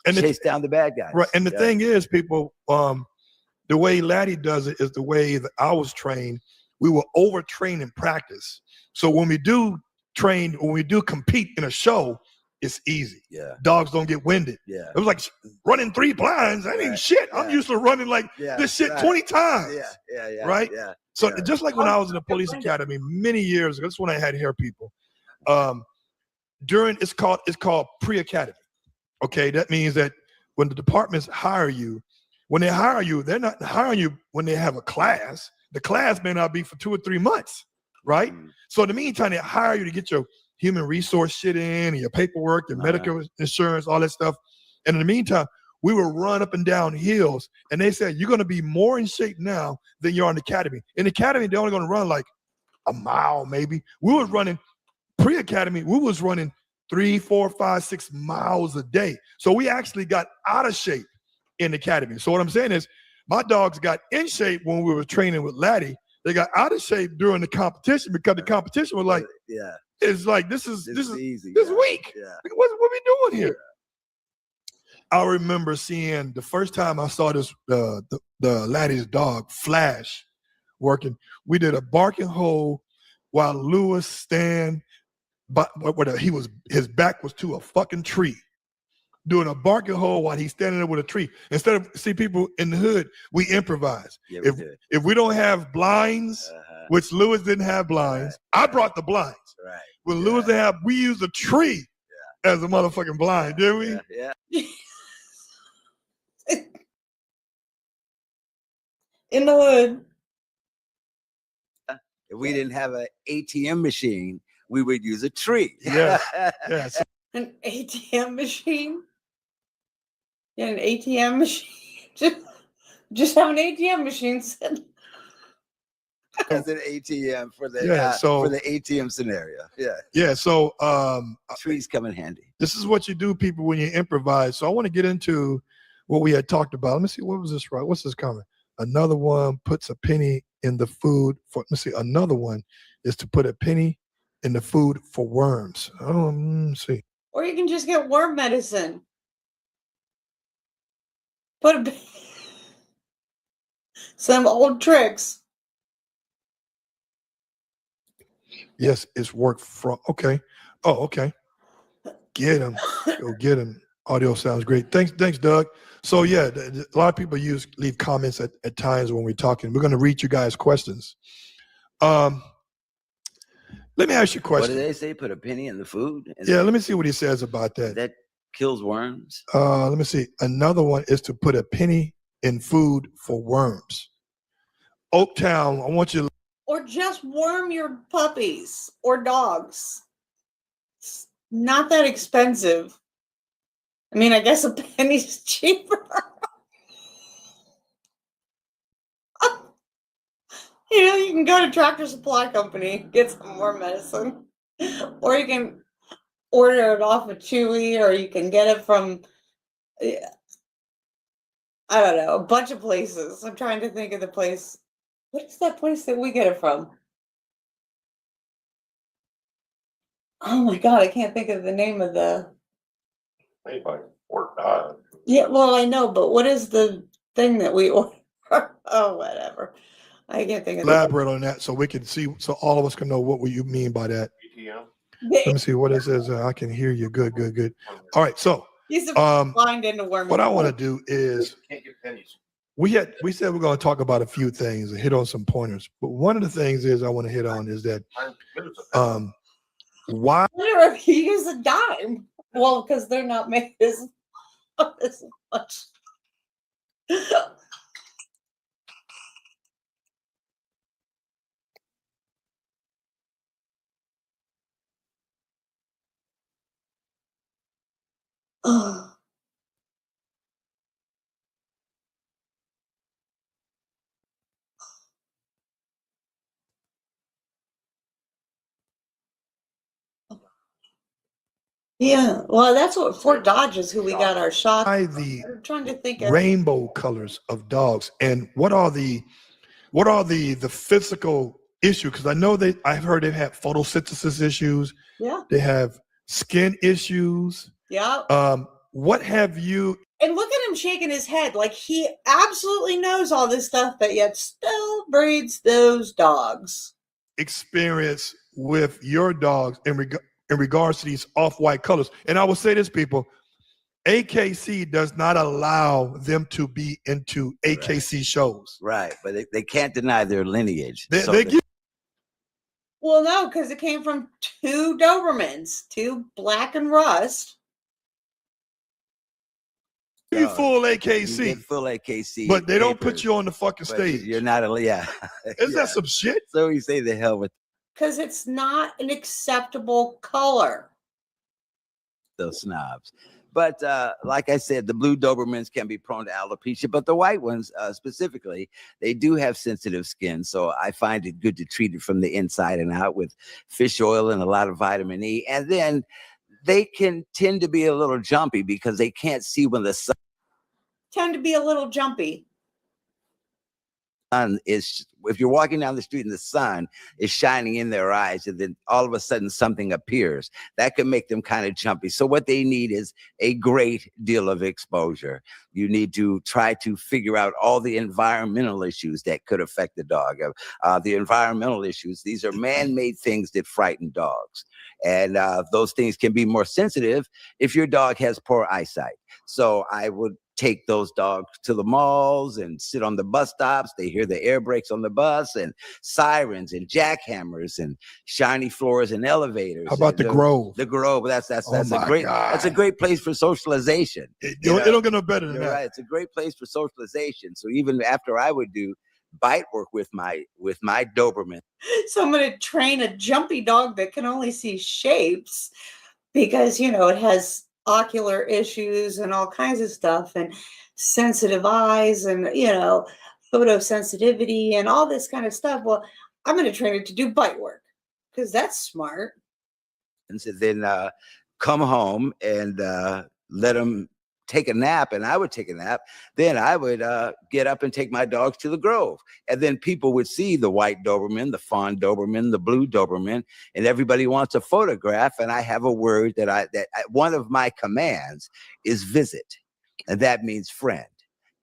chase down the bad guys. Right. And the thing is, people, the way Laddie does it is the way that I was trained. We were overtrained in practice. So when we do compete in a show, it's easy. Yeah. Dogs don't get winded. Yeah. It was like running 3 blinds. That ain't shit. I'm used to running like this shit 20 times. Yeah. Right? Yeah. So just like when I was in the police academy many years ago, that's when I had hair people. It's called pre-academy. Okay, that means that when the departments hire you, they're not hiring you when they have a class. The class may not be for 2 or 3 months, right? So in the meantime, they hire you to get your human resource shit in, and your paperwork, your medical insurance, all that stuff. And in the meantime, we would run up and down hills, and they said, you're going to be more in shape now than you're in the academy. In the academy, they're only going to run like a mile, maybe. We was running pre-academy. We was running 3, 4, 5, 6 miles a day. So we actually got out of shape in the academy. So what I'm saying is, my dogs got in shape when we were training with Laddie. They got out of shape during the competition because the competition was like, it's like this is easy. This week. Yeah. What we doing here? I remember seeing the first time I saw this the Laddie's dog Flash working. We did a barking hold while Lewis stand, but his back was to a fucking tree, doing a barking hold while he's standing there with a tree. Instead of see people in the hood, we improvise. Yeah, if we don't have blinds, which Lewis didn't have blinds, I brought the blinds. Right. When Lewis didn't have, we used a tree as a motherfucking blind, did we? Yeah. In the hood. If we didn't have an ATM machine, we would use a tree. Yeah. Yeah. So An ATM machine? Yeah, an ATM machine. Just have an ATM machine set. As an ATM for the for the ATM scenario. Yeah. Yeah. So trees come in handy. This is what you do, people, when you improvise. So I want to get into what we had talked about. Let me see. What was this? Right? What's this coming? Another one puts a penny in the food for. Let me see. Another one is to put a penny in the food for worms. Oh, let me see. Or you can just get worm medicine. Put some old tricks. Yes, it's work from. Okay. Oh, okay. Get him. Go get him. Audio sounds great. Thanks, Doug. So yeah, a lot of people leave comments at times when we're talking. We're going to read you guys' questions. Let me ask you a question. What do they say? Put a penny in the food? Let me see what he says about that. That kills worms? Let me see. Another one is to put a penny in food for worms. Oaktown, I want you to. Or just worm your puppies or dogs. It's not that expensive. I mean, I guess a penny's cheaper. You can go to Tractor Supply Company, get some more medicine. Or you can order it off of Chewy, or you can get it from, I don't know, a bunch of places. I'm trying to think of the place. What is that place that we get it from? Oh my God, I can't think of the name of the. Made by Fort Dodd. Yeah, well, I know, but what is the thing that we order? Oh, whatever. I can't think of Elaborate on that so we can see, so all of us can know what you mean by that. ATM. Let me see what it says. I can hear you. Good. All right, so He's blind into worm. what I want to do is Can't get pennies. we said we're going to talk about a few things and hit on some pointers. But one of the things I want to hit on is that why Wonder if you use a dime. Well, because they're not made as much. Oh. Yeah, well, that's what Fort Dodge is, who we got our shot. By the I'm trying to think of. rainbow colors of dogs, and what are the physical issue? Because I know I've heard they've had photosynthesis issues. Yeah, They have skin issues. yeah. What have you And look at him shaking his head like he absolutely knows all this stuff, but yet still breeds those dogs. experienced with your dogs in regards to these off-white colors? And I will say this, people, AKC does not allow them to be into AKC shows. Right, but they can't deny their lineage. Well, no, because it came from 2 Dobermans, 2 black and rust. You full You AKC, get full AKC, but they don't papers, put you on the fucking but stage. You're not a Isn't that some shit? So you say the hell with Because it's not an acceptable color. those snobs. But like I said, the blue Dobermans can be prone to alopecia, but the white ones specifically, they do have sensitive skin. So I find it good to treat it from the inside and out with fish oil and a lot of vitamin E. And then they can tend to be a little jumpy because they can't see when the sun Tend to be a little jumpy. is, if you're walking down the street and the sun is shining in their eyes, and then all of a sudden something appears, that can make them kind of jumpy. So what they need is a great deal of exposure. You need to try to figure out all the environmental issues that could affect the dog. The environmental issues, these are man-made things that frighten dogs. And those things can be more sensitive if your dog has poor eyesight. So I would take those dogs to the malls and sit on the bus stops. They hear the air brakes on the bus and sirens and jackhammers and shiny floors and elevators. How about the Grove? The Grove. That's a great place for socialization. It don't get no better than You're that. right. It's a great place for socialization. So even after I would do bite work with my Doberman. So I'm going to train a jumpy dog that can only see shapes because, you know, it has ocular issues and all kinds of stuff and sensitive eyes and, you know, photosensitivity and all this kind of stuff. Well, I'm going to train it to do bite work because that's smart. And so then come home and let them take a nap, and I would take a nap. Then I would get up and take my dogs to the Grove, and then people would see the white Doberman, the Fawn Doberman, the blue Doberman, and everybody wants a photograph. And I have a word that one of my commands is visit, and that means friend.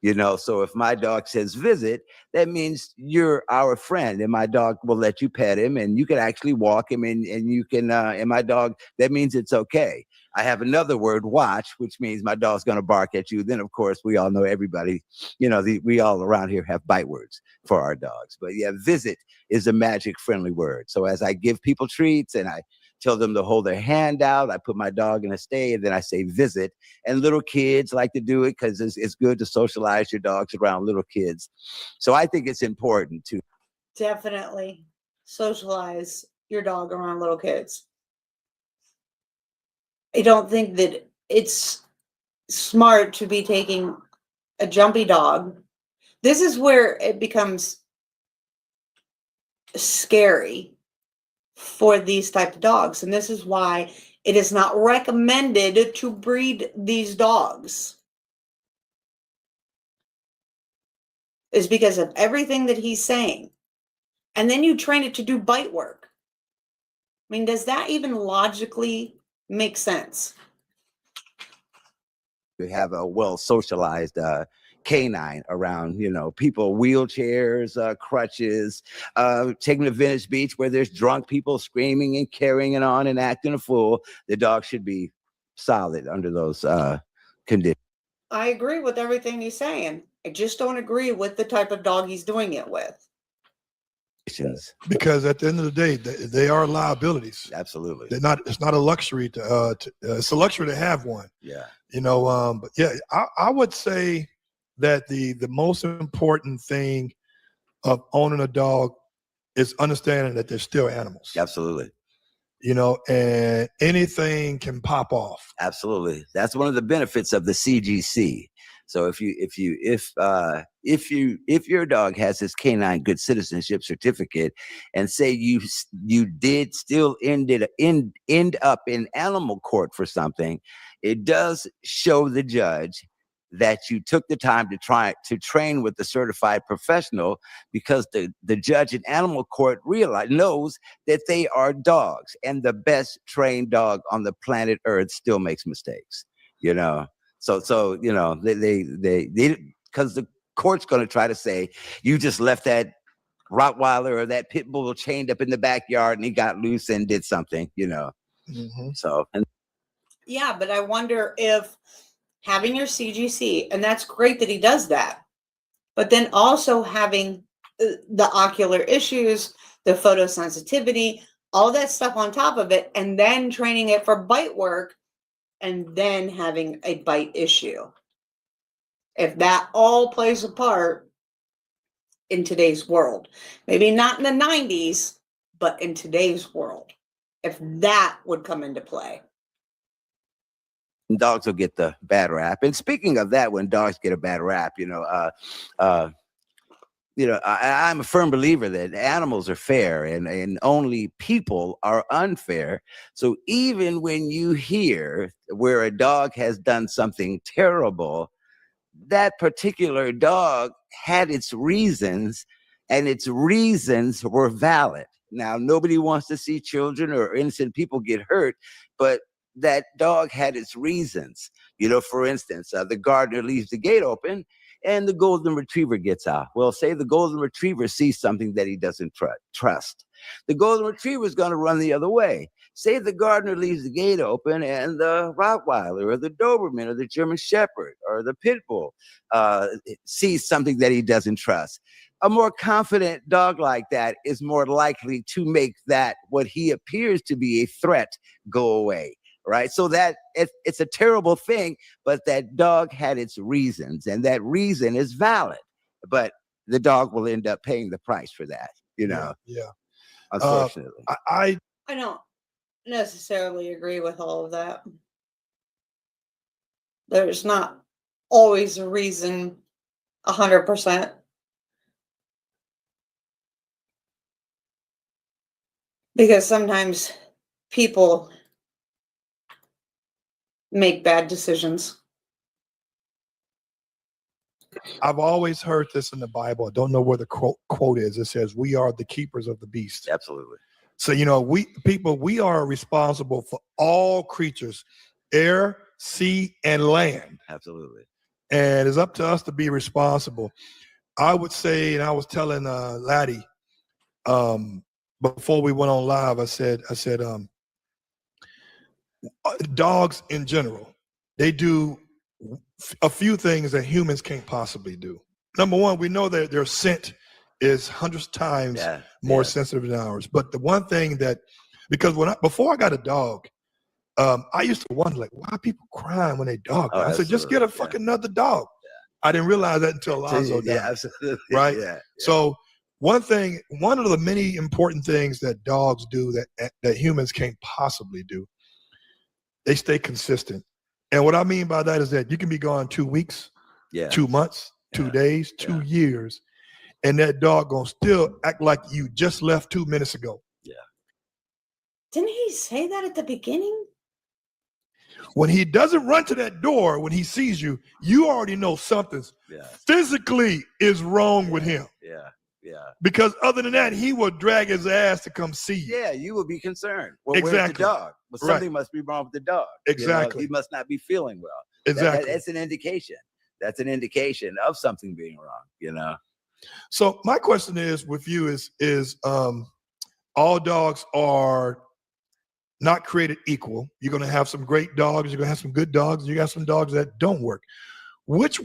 You know, so if my dog says visit, that means you're our friend, and my dog will let you pet him, and you can actually walk him, and you can, and my dog, that means it's okay. I have another word, watch, which means my dog's going to bark at you. Then, of course, we all know everybody, you know, we all around here have bite words for our dogs. But yeah, visit is a magic friendly word. So as I give people treats and I tell them to hold their hand out, I put my dog in a stay, and then I say visit. And little kids like to do it because it's good to socialize your dogs around little kids. So I think it's important to Definitely socialize your dog around little kids. I don't think that it's smart to be taking a jumpy dog. This is where it becomes scary for these type of dogs. And this is why it is not recommended to breed these dogs. Is because of everything that he's saying. And then you train it to do bite work. I mean, does that even logically make sense? have a well socialized canine around, you know, people, wheelchairs, crutches, taking to Venice Beach where there's drunk people screaming and carrying it on and acting a fool. The dog should be solid under those conditions. I agree with everything he's saying. I just don't agree with the type of dog he's doing it with. Because at the end of the day, they are liabilities. Absolutely. They're not. It's not a luxury to. It's a luxury to have one. Yeah. You know. But yeah, I would say that the most important thing of owning a dog is understanding that they're still animals. Absolutely. and anything can pop off. Absolutely. That's one of the benefits of the CGC. So if your dog has his canine good citizenship certificate, and say you did still end up in animal court for something, it does show the judge that you took the time to train with the certified professional, because the judge in animal court knows that they are dogs, and the best trained dog on the planet Earth still makes mistakes, So they because the court's going to try to say you just left that Rottweiler or that pit bull chained up in the backyard and he got loose and did something, Mm-hmm. So Yeah, but I wonder if having your CGC, and that's great that he does that, but then also having the ocular issues, the photosensitivity, all that stuff on top of it, and then training it for bite work, and then having a bite issue. If that all plays a part in today's world, maybe not in the 90s, but in today's world, if that would come into play. Dogs will get the bad rap. And speaking of that, when dogs get a bad rap, I'm a firm believer that animals are fair and only people are unfair. So even when you hear where a dog has done something terrible, that particular dog had its reasons, and its reasons were valid. Now, nobody wants to see children or innocent people get hurt, but that dog had its reasons. For instance, the gardener leaves the gate open and the golden retriever gets out. Well, say the golden retriever sees something that he doesn't trust. The golden retriever is going to run the other way. Say the gardener leaves the gate open and the Rottweiler or the Doberman or the German Shepherd or the Pit Bull sees something that he doesn't trust. A more confident dog like that is more likely to make that what he appears to be a threat go away. Right. So that it's a terrible thing, but that dog had its reasons, and that reason is valid. But the dog will end up paying the price for that, Yeah. Unfortunately. I don't necessarily agree with all of that. There's not always a reason 100%. Because sometimes people make bad decisions. I've always heard this in the Bible. I don't know where the quote is. It says, "We are the keepers of the beast." Absolutely. So, we are responsible for all creatures, air, sea, and land. Absolutely. And it's up to us to be responsible. I would say, and I was telling Laddie before we went on live, I said, dogs in general, they do a few things that humans can't possibly do. Number one, we know that their scent is hundreds of times more sensitive than ours. But the one thing because before I got a dog, I used to wonder, like, why are people crying when they dog? I said, just get a fucking another dog. Yeah. I didn't realize that until Alonzo died. Absolutely. Right? Yeah. So one of the many important things that dogs do that humans can't possibly do, they stay consistent. And what I mean by that is that you can be gone 2 weeks, 2 months, 2 days, 2 years, and that dog gonna still act like you just left 2 minutes ago. Yeah. Didn't he say that at the beginning? When he doesn't run to that door, when he sees you, you already know something's physically is wrong with him. Yeah. Yeah. Because other than that, he will drag his ass to come see you. Yeah, you will be concerned. Well, exactly. Where's the dog? Well, something must be wrong with the dog. Exactly. He must not be feeling well. Exactly. That's an indication. That's an indication of something being wrong, So my question is with you is all dogs are not created equal. You're going to have some great dogs. You're going to have some good dogs. You got some dogs that don't work. First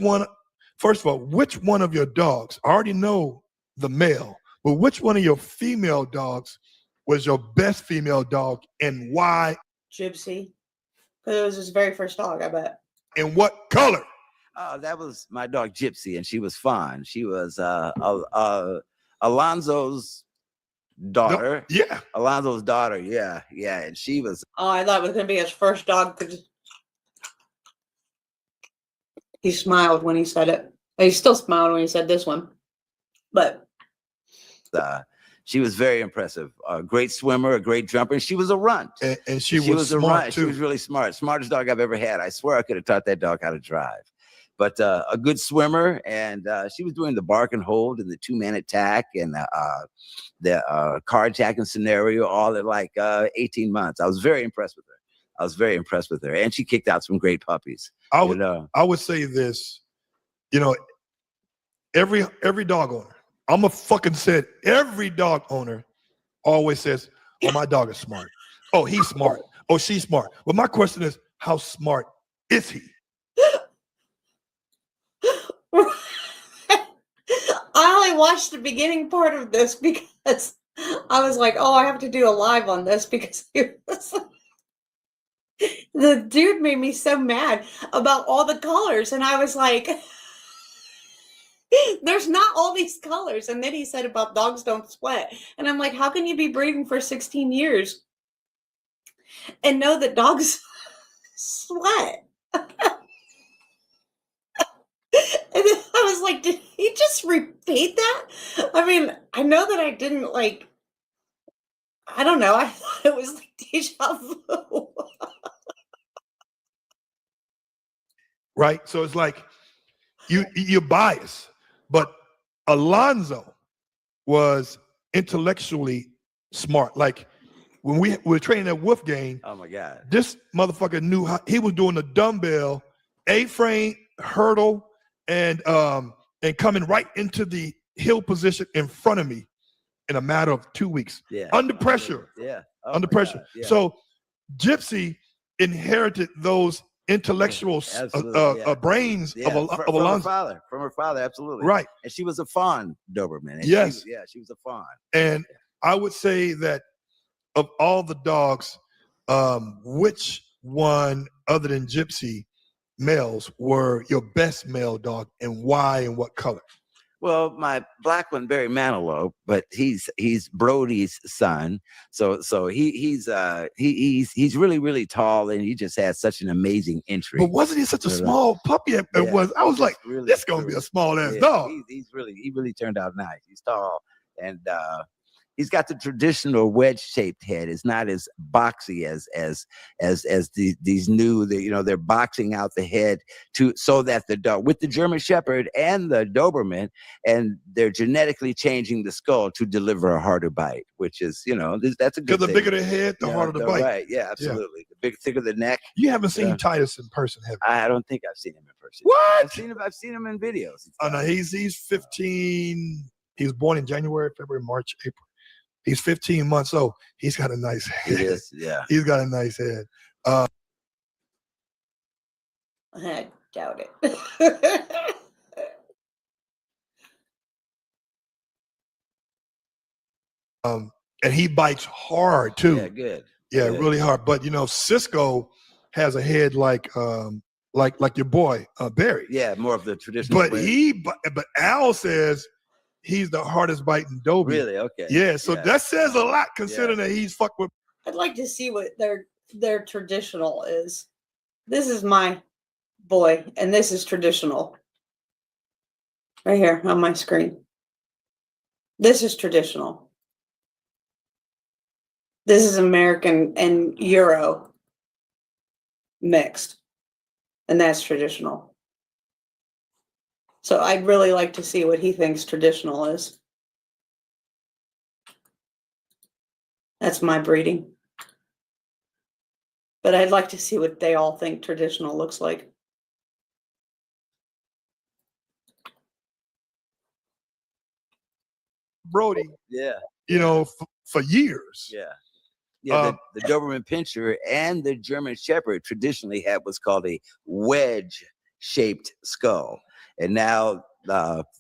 of all, which one of your dogs, I already know the male, but which one of your female dogs was your best female dog, and why? Gypsy. Because it was his very first dog, I bet. And what color? That was my dog Gypsy, and she was Fawn. She was Alonzo's daughter. Yeah. Alonzo's daughter. Yeah. And she was. Oh, I thought it was going to be his first dog. He smiled when he said it. He still smiled when he said this one. But She was very impressive. A great swimmer, a great jumper. And she was a runt. And she was smart a runt. too. She was really smart. Smartest dog I've ever had. I swear I could have taught that dog how to drive. But a good swimmer, and she was doing the bark and hold and the 2-man attack and the carjacking scenario all at like 18 months. I was very impressed with her. And she kicked out some great puppies. I would say this, every dog owner, I'm a fucking said, every dog owner always says, oh, my dog is smart. Oh, he's smart. Oh, she's smart. Well, my question is, how smart is he? I only watched the beginning part of this because I was like, oh, I have to do a live on this because the dude made me so mad about all the colors. And I was like, there's not all these colors. And then he said about dogs don't sweat. And I'm like, how can you be breeding for 16 years and know that dogs sweat? And then I was like, did he just repeat that? I mean, I know that I didn't I don't know. I thought it was like deja vu. Right? So it's like you're biased. But Alonzo was intellectually smart. Like when we were training at Wolfgang, Oh my God. this motherfucker knew how he was doing the dumbbell, A-frame, hurdle, and coming right into the hill position in front of me in a matter of 2 weeks. Yeah. Under pressure. Yeah. Oh Under my pressure. God, yeah. So Gypsy inherited those intellectual Absolutely, yeah. brains Yeah, of from her Alonzo. father, absolutely. Right. And she was a Fawn Doberman. And Yes. she was a Fawn. And I would say that of all the dogs, which one other than Gypsy males were your best male dog, and why and what color? Well, my black one, Barry Manilow, but he's Brody's son. So he's really, really tall, and he just has such an amazing entry. But wasn't he such a small puppy? It was. I was like, really, this gonna be a small ass yeah, dog. he really turned out nice. He's tall, and he's got the traditional wedge-shaped head. It's not as boxy as these new. They're boxing out the head so that the dog with the German Shepherd and the Doberman, and they're genetically changing the skull to deliver a harder bite, which is that's a good Because the thing. bigger the head, the harder the bite. Right? Yeah, absolutely. Yeah. The thicker the neck. You haven't seen Titus in person, have you? I don't think I've seen him in person. What? I've seen him in videos. Oh no, he's 15. He was born in January, February, March, April. He's 15 months old. He's got a nice head. He is, yeah. He's got a nice head. I doubt it. And he bites hard too. Yeah, good. Yeah, good. really hard. But Cisco has a head like your boy Barry. Yeah, more of the traditional. But Al says he's the hardest biting Doberman. Really? Okay. Yeah, so that says a lot considering that he's fucked with. I'd like to see what their traditional is. This is my boy, and this is traditional. Right here on my screen. This is traditional. This is American and Euro mixed, and that's traditional. So I'd really like to see what he thinks traditional is. That's my breeding. But I'd like to see what they all think traditional looks like. Brody. Yeah. For years. Yeah. Yeah, the Doberman Pinscher and the German Shepherd traditionally had what's called a wedge-shaped skull. And now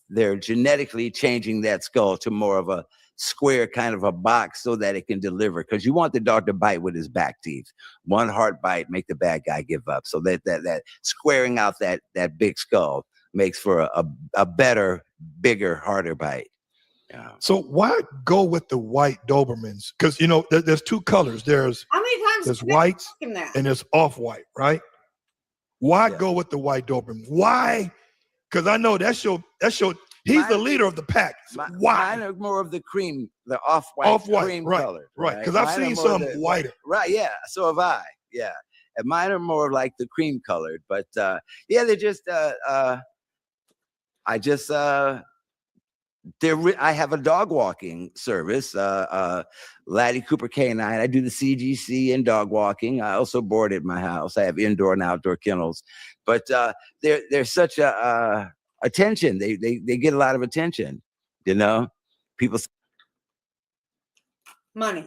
they're genetically changing that skull to more of a square kind of a box so that it can deliver. Because you want the dog to bite with his back teeth. One hard bite, make the bad guy give up. So that squaring out that big skull makes for a better, bigger, harder bite. Yeah. So why go with the white Dobermans? Because you know there's two colors. There's How many times there's have I whites been asking that? and there's off-white, right? Why Yeah. go with the white Doberman? Why? Because I know that's your he's the leader of the pack. So why? Mine are more of the cream, the off-white, Off-white, cream right, color. right. Because I've Mine are seen more some the- whiter. Right, yeah. So have I. Yeah. And mine are more like the cream colored. But yeah, they're just I have a dog walking service, Laddie Cooper K9. I do the CGC and dog walking. I also board at my house. I have indoor and outdoor kennels, but they're such a attention. They get a lot of attention. You know, people Money.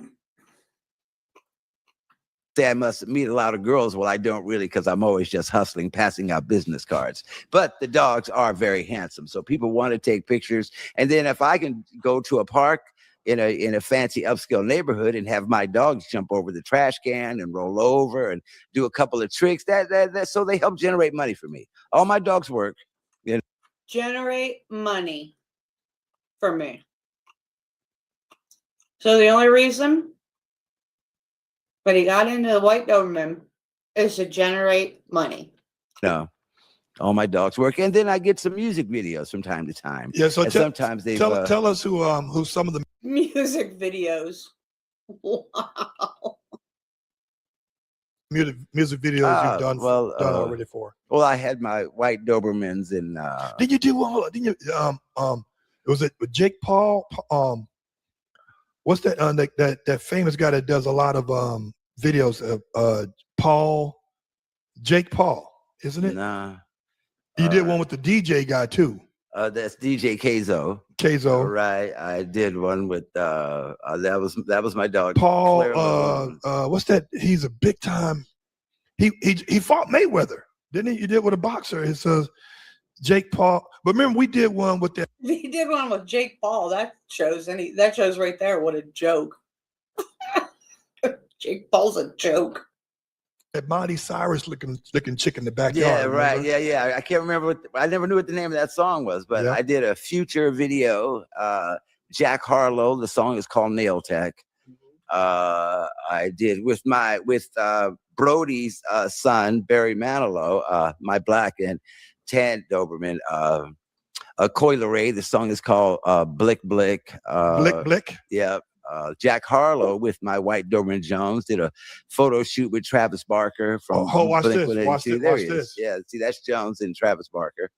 say I must meet a lot of girls. Well, I don't really, because I'm always just hustling, passing out business cards. But the dogs are very handsome, so people want to take pictures. And then if I can go to a park in a fancy upscale neighborhood and have my dogs jump over the trash can and roll over and do a couple of tricks, that so they help generate money for me. All my dogs work. Generate money for me. So the only reason but he got into the white Doberman is to generate money. No, all my dogs work, and then I get some music videos from time to time. Yeah. So sometimes they tell us who some of the Music videos. Wow. music videos you've done already for. Well, I had my white Dobermans and Did you do one? Didn't you? Was it with Jake Paul? What's that? That famous guy that does a lot of videos. Jake Paul, isn't it? Nah. You did one with the DJ guy too. That's DJ Kazo. Kazo. Right. I did one with that was my dog. Paul. What's that? He's a big time. He fought Mayweather, didn't he? You did with a boxer. It says Jake Paul. But remember, we did one with that. He did one with Jake Paul. That shows right there what a joke. Jake Paul's a joke. That Miley Cyrus looking chick in the backyard. Yeah, right. Remember? Yeah. I can't remember I never knew what the name of that song was, but Yeah. I did a Future video. Jack Harlow. The song is called Nail Tech. I did with Brody's son, Barry Manilow, my black and tan Doberman, Coileray. The song is called Blick Blick. Blick Blick. Yeah. Jack Harlow with my white Doberman Jones did a photo shoot with Travis Barker from watch this. Blink-182. Watch There he this. is. Yeah, see, that's Jones and Travis Barker.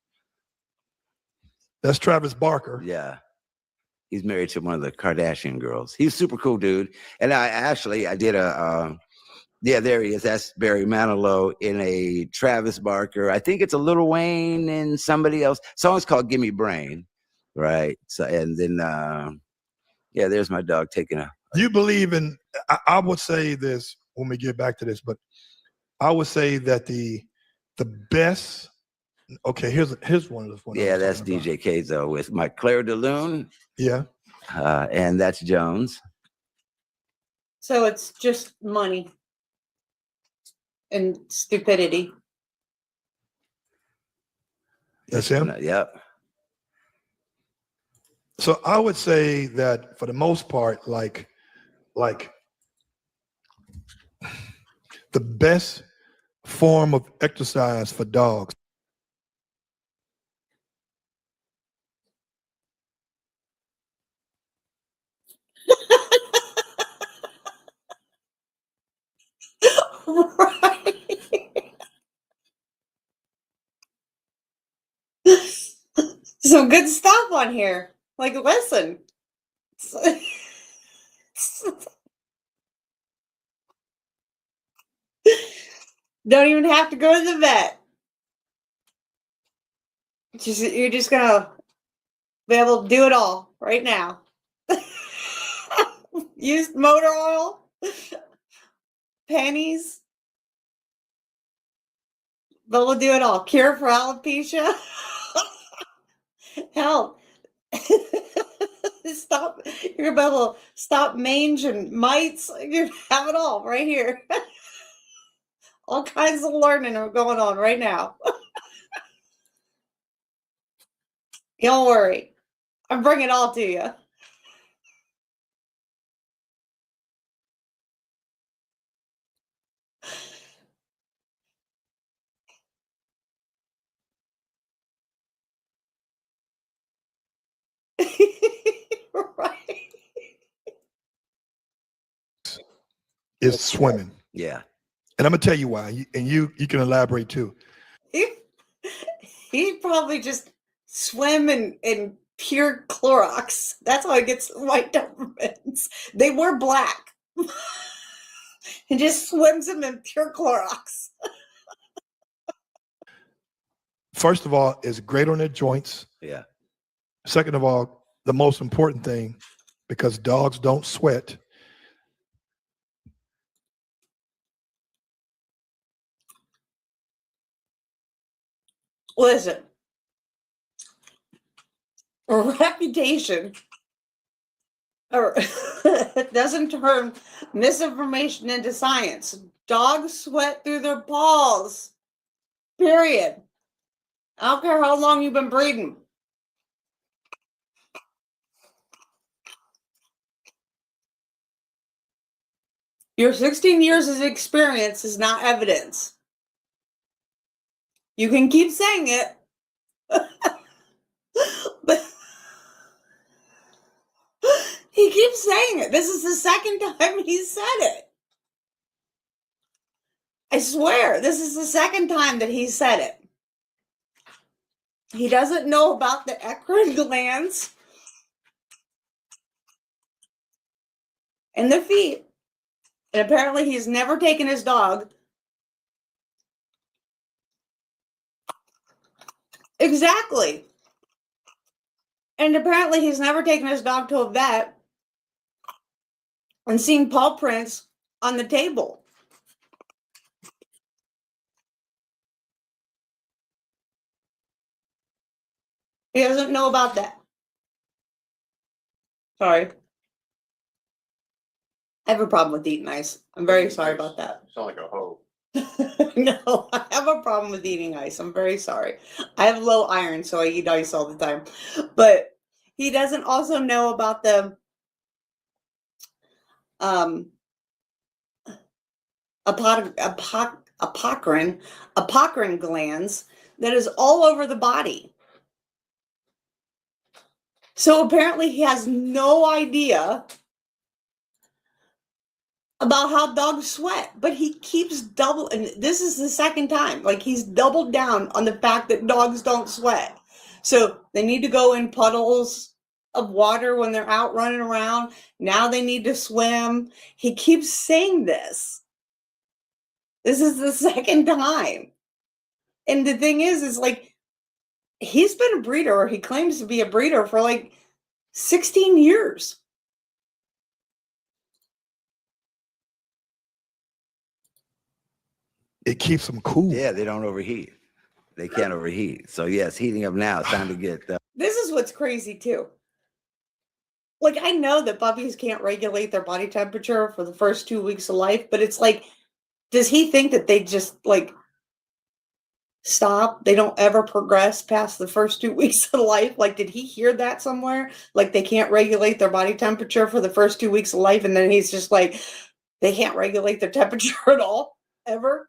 That's Travis Barker. Yeah. He's married to one of the Kardashian girls. He's a super cool dude. And I did there he is. That's Barry Manilow in a Travis Barker. I think it's a Lil Wayne and somebody else. Song's called Gimme Brain. Right. So, and then, there's my dog taking a. Do you believe in, I would say this when we get back to this, but I would say that the best, okay, here's one of the. Yeah, that's DJ Kazo with my Claire de Lune. Yeah. And that's Jones. So it's just money and stupidity. That's him? Yep. So I would say that for the most part, like the best form of exercise for dogs. Right. Some good stuff on here. Like, listen. Don't even have to go to the vet. You're just gonna be able to do it all right now. Use motor oil, panties. But we'll do it all. Cure for alopecia. Hell. Stop. You're gonna be able to stop mange and mites. You have it all right here. All kinds of learning are going on right now. Don't worry. I'm bringing it all to you. Right. Is swimming. Yeah. And I'm gonna tell you why, and you can elaborate too. He probably just swim in pure Clorox. That's how he gets white Dobermans. They were black. He just swims them in pure Clorox. First of all, it's great on their joints. Yeah. Second of all, the most important thing, because dogs don't sweat. Listen, a reputation doesn't turn misinformation into science. Dogs sweat through their paws. Period. I don't care how long you've been breeding. Your 16 years of experience is not evidence. You can keep saying it, but he keeps saying it. This is the second time he said it. I swear, this is the second time that he said it. He doesn't know about the eccrine glands and the feet. And apparently he's never taken his dog. Exactly. And apparently he's never taken his dog to a vet and seen paw prints on the table. He doesn't know about that. Sorry. I have a problem with eating ice. I'm very sorry about that. Sound like a hoe. No, I have a problem with eating ice. I'm very sorry. I have low iron, so I eat ice all the time. But he doesn't also know about the Apocrine glands that is all over the body. So apparently he has no idea about how dogs sweat, but he keeps and this is the second time, like he's doubled down on the fact that dogs don't sweat. So they need to go in puddles of water when they're out running around. Now they need to swim. He keeps saying this. This is the second time. And the thing is like, he's been a breeder, or he claims to be a breeder for like 16 years. It keeps them cool. Yeah, they don't overheat. They can't overheat. So yes, heating up now. It's time to get. This is what's crazy too. Like, I know that puppies can't regulate their body temperature for the first 2 weeks of life, but it's like, does he think that they just like stop? They don't ever progress past the first 2 weeks of life? Like, did he hear that somewhere? Like, they can't regulate their body temperature for the first 2 weeks of life, and then he's just like, they can't regulate their temperature at all, ever?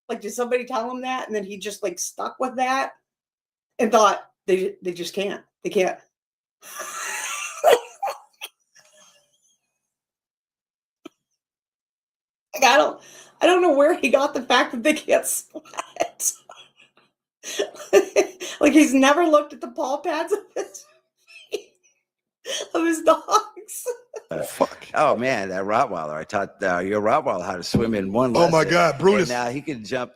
Like, did somebody tell him that, and then he just like stuck with that and thought they just can't. They can't. Like, I don't know where he got the fact that they can't sweat. Like, he's never looked at the paw pads of his dogs. Fuck. Oh man, that Rottweiler! I taught your Rottweiler how to swim in one Oh lesson. my God, Brutus! And now he can jump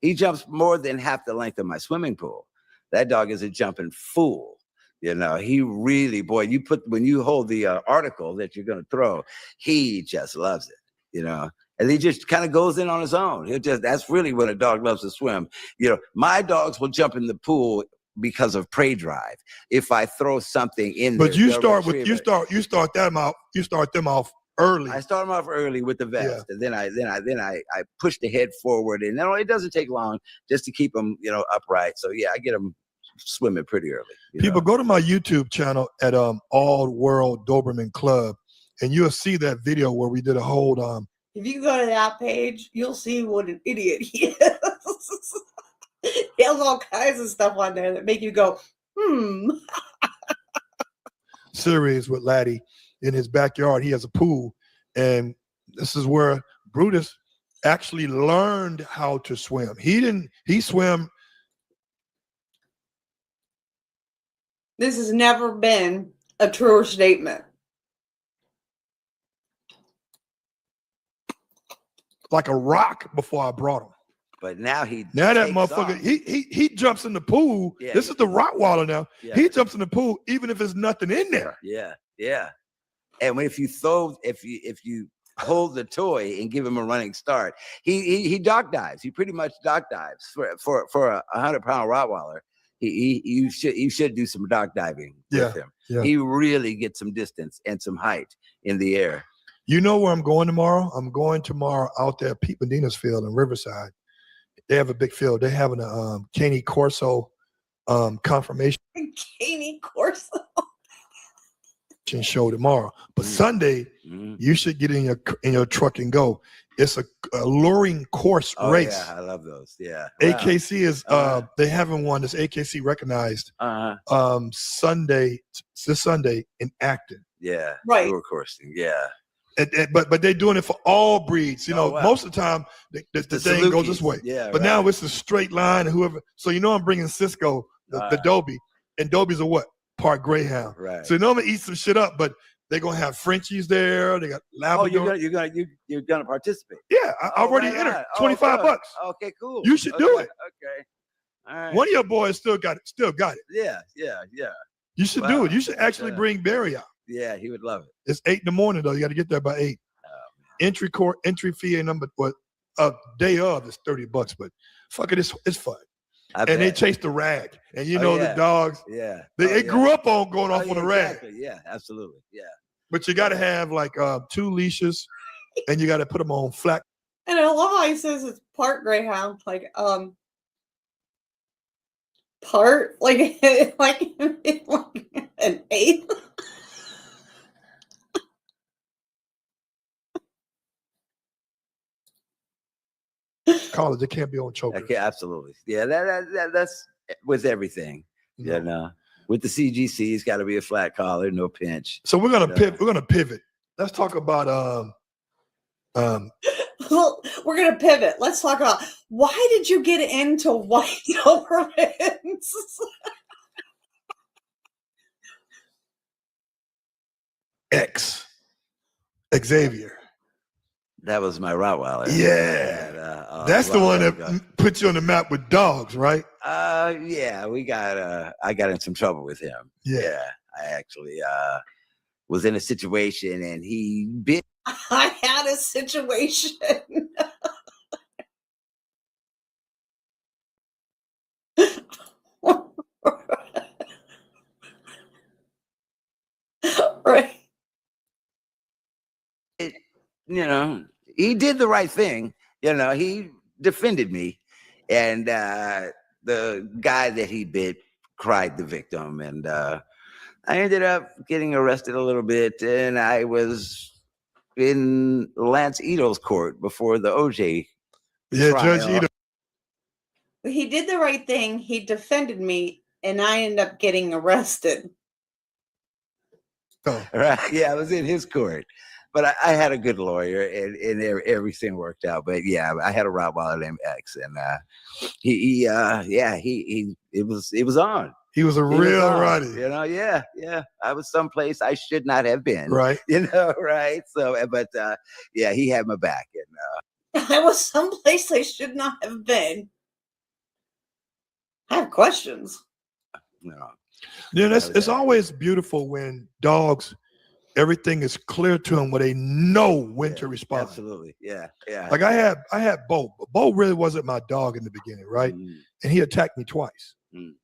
he jumps more than half the length of my swimming pool. That dog is a jumping fool. You know, he really, boy, when you hold the article that you're going to throw, he just loves it. You know, and he just kind of goes in on his own. That's really what a dog loves to swim. You know, my dogs will jump in the pool because of prey drive. If I throw something in there, but you start them off early. I start them off early with the vest, and then I push the head forward, and it doesn't take long just to keep them, upright. So yeah, I get them swimming pretty early. People, go to my YouTube channel at All World Doberman Club, and you'll see that video where we did a whole If you go to that page, you'll see what an idiot he is. He has all kinds of stuff on there that make you go, Series with Laddie in his backyard. He has a pool, and this is where Brutus actually learned how to swim. He swam. This has never been a truer statement. Like a rock before I brought him. But now that takes motherfucker, off. he jumps in the pool. Yeah. This is the Rottweiler now. Yeah. He jumps in the pool even if there's nothing in there. Yeah. And if you hold the toy and give him a running start, he dock dives. He pretty much dock dives for a 100-pound Rottweiler. You should do some dock diving with him. Yeah. He really gets some distance and some height in the air. You know where I'm going tomorrow? I'm going tomorrow out there at Pete Medina's field in Riverside. They have a big field. They're having a Cane Corso confirmation Cane Corso show tomorrow. But Sunday, you should get in your truck and go. It's a luring course race. Yeah, I love those. Yeah. AKC is they haven't won this AKC recognized this Sunday in Acton. Yeah. Right. Lure coursing. Yeah. But they're doing it for all breeds. You know, most of the time the thing goes this way. Yeah. But now it's a straight line. And whoever, so I'm bringing Cisco, the Dobie, and Dobies are what? Part Greyhound. Right. So I'm gonna eat some shit up, but they're gonna have Frenchies there. They got Labrador. Oh, you're gonna participate. Yeah, I already entered. $25. Okay, cool. You should do it. Okay. All right. One of your boys still got it. Yeah. You should do it. You should actually bring Barry out. Yeah, he would love it. It's 8 a.m. though. You got to get there by 8. Entry fee ain't number day of is $30, but fuck it, it's fun. They chase the rag, and the dogs. Yeah, they grew up on going off on the rag. Exactly. Yeah, absolutely. Yeah. But you got to have like 2 leashes, and you got to put them on flat. And I love how he says it's part Greyhound, like part like an eighth. College, it can't be on chokers. Okay, absolutely. Yeah, that's with everything. With the CGC, it's got to be a flat collar, no pinch. So we're gonna pivot. We're gonna pivot. Let's talk about Well, we're gonna pivot. Let's talk about why did you get into white Dobermans? Xavier. That was my Rottweiler. Yeah, that's the one that put you on the map with dogs, right? Yeah, I got in some trouble with him. Yeah, I actually was in a situation and he bit. I had a situation. Right. He did the right thing. He defended me, and the guy that he bit cried the victim, and I ended up getting arrested a little bit, and I was in Lance Ito's court before the OJ. Yeah, trial. Judge Ito. He did the right thing. He defended me, and I ended up getting arrested. Oh. Right? Yeah, I was in his court. But I had a good lawyer, and everything worked out. But yeah, I had a Rottweiler named X, and it was on. He was a real Roddy. Yeah. I was someplace I should not have been. Right. Right. So, but he had my back, and I was someplace I should not have been. I have questions. It's always beautiful when dogs. Everything is clear to them where they know when to respond. Absolutely. Yeah. Like I had Bo. Bo really wasn't my dog in the beginning, right? And he attacked me twice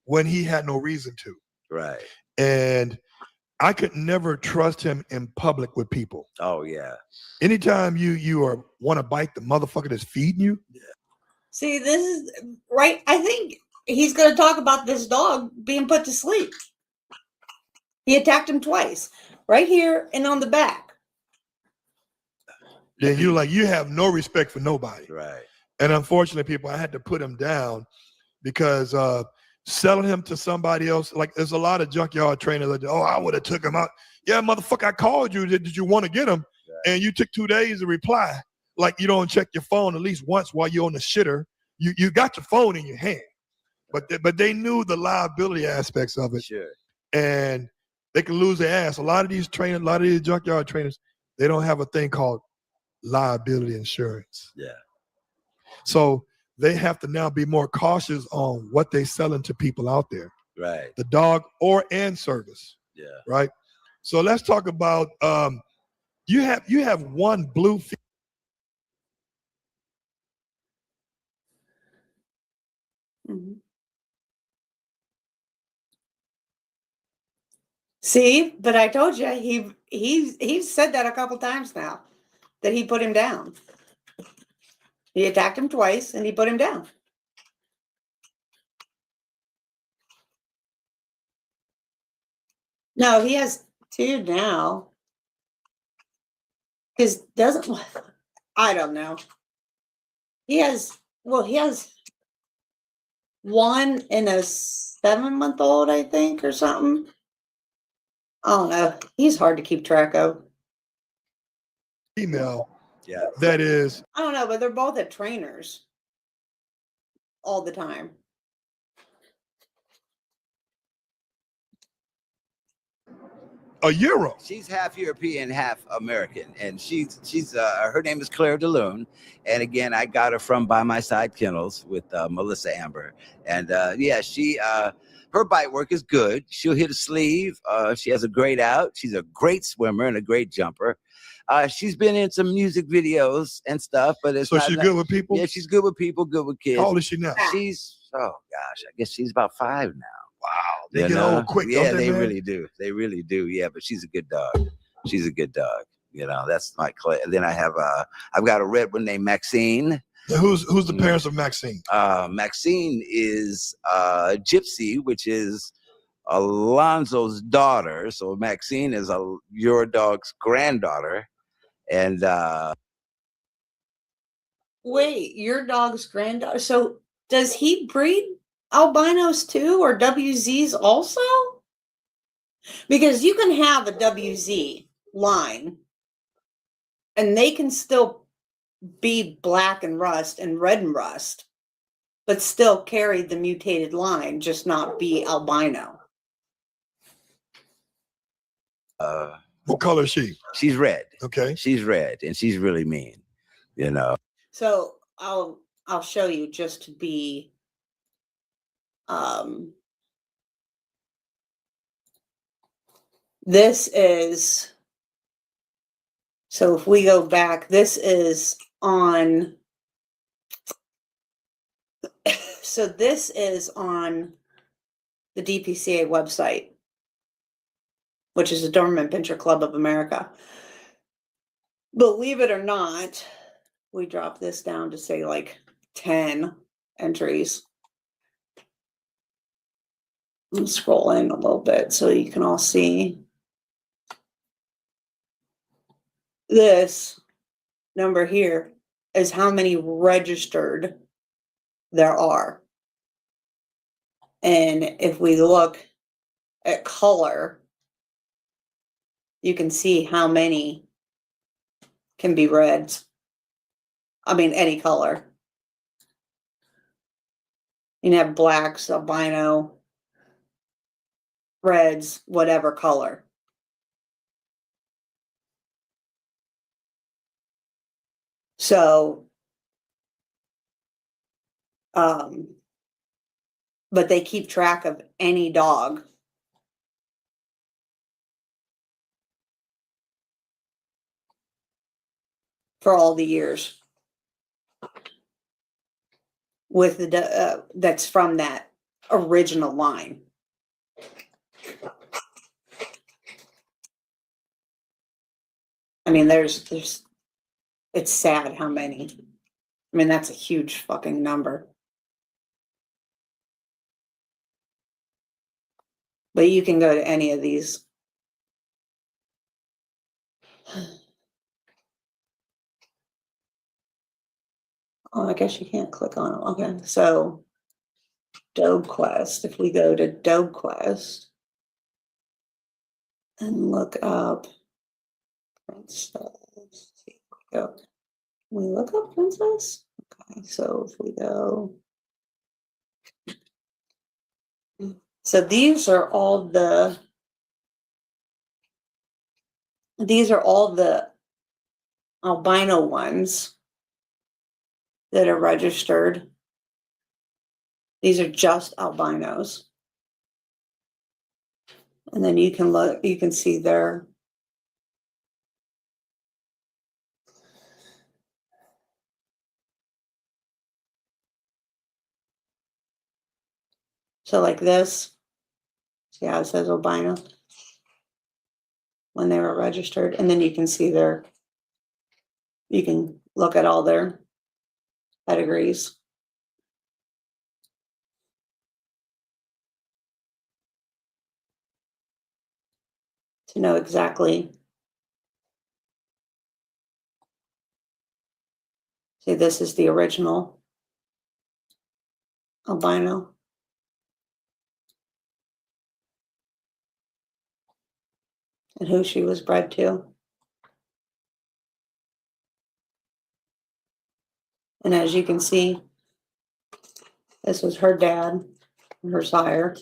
when he had no reason to. Right. And I could never trust him in public with people. Oh yeah. Anytime you want to bite the motherfucker that's feeding you. Yeah. See, this is right. I think he's going to talk about this dog being put to sleep. He attacked him twice. Right here and on the back. Then you have no respect for nobody. Right. And unfortunately, people, I had to put him down because selling him to somebody else. Like there's a lot of junkyard trainers that, oh, I would have took him out. Yeah, motherfucker, I called you. Did you want to get him? Right. And you took 2 days to reply. Like you don't check your phone at least once while you're on the shitter. You got your phone in your hand, but they knew the liability aspects of it. Sure. And they can lose their ass. A lot of these trainers, a lot of these junkyard trainers, they don't have a thing called liability insurance. Yeah. So they have to now be more cautious on what they selling to people out there. Right. The dog and service. Yeah. Right. So let's talk about you have one blue. Mhm. See, but I told you he's said that a couple times now that he put him down. He attacked him twice and he put him down. No, he has 2 now. Because doesn't I don't know. He has 1 and a 7-month-old, I think, or something. I don't know. He's hard to keep track of. Female. Yeah. That is. I don't know, but they're both at trainers all the time. A Euro. She's half European, half American, and she's her name is Claire DeLune, and again, I got her from By My Side Kennels with Melissa Amber, and yeah, she her bite work is good. She'll hit a sleeve. She has a great out. She's a great swimmer and a great jumper. She's been in some music videos and stuff, but it's So not she's good with people. Yeah, she's good with people, good with kids. How old is she now? She's oh gosh, I guess she's about 5 now. Wow, they You get know? old quick. Yeah, don't they, man? really do. They really do. Yeah, but she's a good dog. She's a good dog. You know, that's my Clay. Then I have I've got a red one named Maxine. Now, who's the parents of Maxine? Maxine is Gypsy, which is Alonzo's daughter. So Maxine is your dog's granddaughter, and Wait, your dog's granddaughter. So does he breed albinos too, or WZs also? Because you can have a WZ line and they can still be black and rust and red and rust, but still carry the mutated line, just not be albino. What color is she? she's red. Okay. She's red, and she's really mean. You know. So I'll show you just to be this is, so if we go back, this is on, so this is on the DPCA website, which is the Doberman Pinscher Club of America. Believe it or not, we drop this down to say like 10 entries. I'll scroll in a little bit so you can all see. This number here is how many registered there are. And if we look at color, you can see how many can be reds. I mean, any color. You can have blacks, albino, reds, whatever color. So, but they keep track of any dog. For all the years. With the, that's from that original line. I mean, there's, it's sad how many. I mean, that's a huge fucking number. But you can go to any of these. Oh, I guess you can't click on them. Okay, so Dog Quest. If we go to Dog Quest and look up Princess, go. We look up Princess. Okay, so if we go, so these are all the albino ones that are registered. These are just albinos. And then you can look, you can see their so like this. See how it says albino when they were registered, and then you can see their, you can look at all their pedigrees. To know exactly. See, this is the original albino. And who she was bred to. And as you can see, this was her dad, her sire.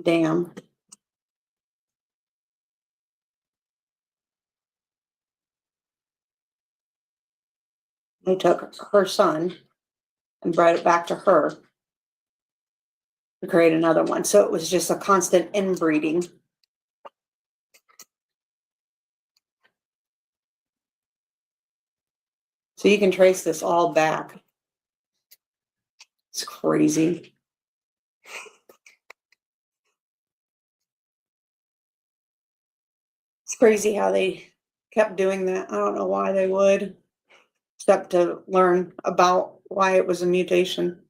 Damn. They took her son and bred it back to her to create another one. So it was just a constant inbreeding. So you can trace this all back. It's crazy. It's crazy how they kept doing that. I don't know why they would, except to learn about why it was a mutation.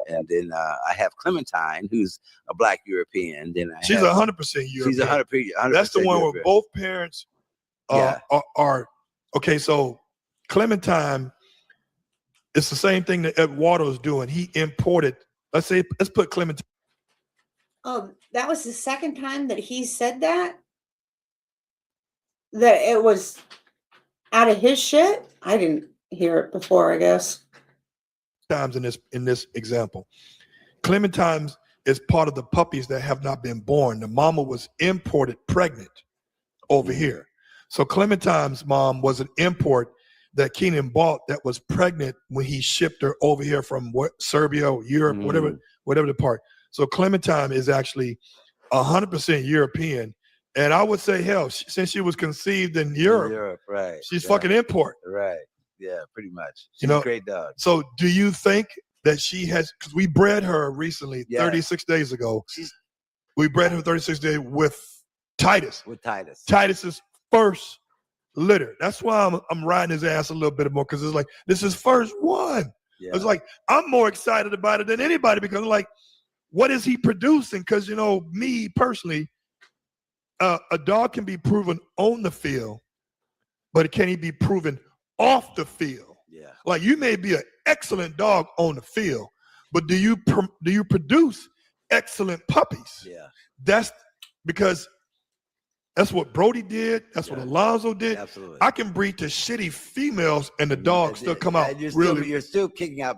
And then I have Clementine, who's a Black European. Then She's 100% European. She's 100%. That's the one European. where both parents are okay. So Clementine, it's the same thing that Eduardo's doing. He imported. Let's put Clementine. Oh, that was the second time that he said that? That it was out of his shit? I didn't hear it before, I guess. Times in this example, Clementine is part of the puppies that have not been born. The mama was imported pregnant over here. So Clementine's mom was an import that Keenan bought that was pregnant when he shipped her over here from Serbia or Europe, whatever the part. So Clementine is actually 100% European. And I would say, hell, since she was conceived in Europe, right? She's fucking import. Right. Yeah, pretty much. She's a great dog. So do you think that she has, because we bred her recently, 36 days ago. We bred her 36 days with Titus. Titus's first litter. That's why I'm riding his ass a little bit more, because it's like, this is first one. Yeah. It's like, I'm more excited about it than anybody, because like, what is he producing? Because, you know, me personally, a dog can be proven on the field, but can he be proven off the field? Yeah. Like, you may be an excellent dog on the field, but do you produce excellent puppies? Yeah. That's because that's what Brody did. That's what Alonzo did. Absolutely. I can breed to shitty females and the dogs still come out you're still kicking out.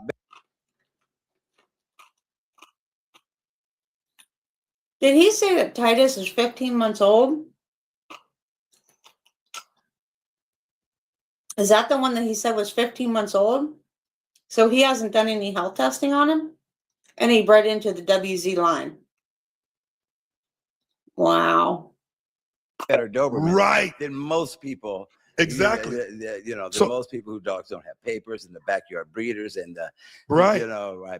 Did he say that Titus is 15 months old? Is that the one that he said was 15 months old? So he hasn't done any health testing on him? And he bred into the WZ line. Wow. Better Doberman than most people. Exactly. Most people who dogs don't have papers and the backyard breeders and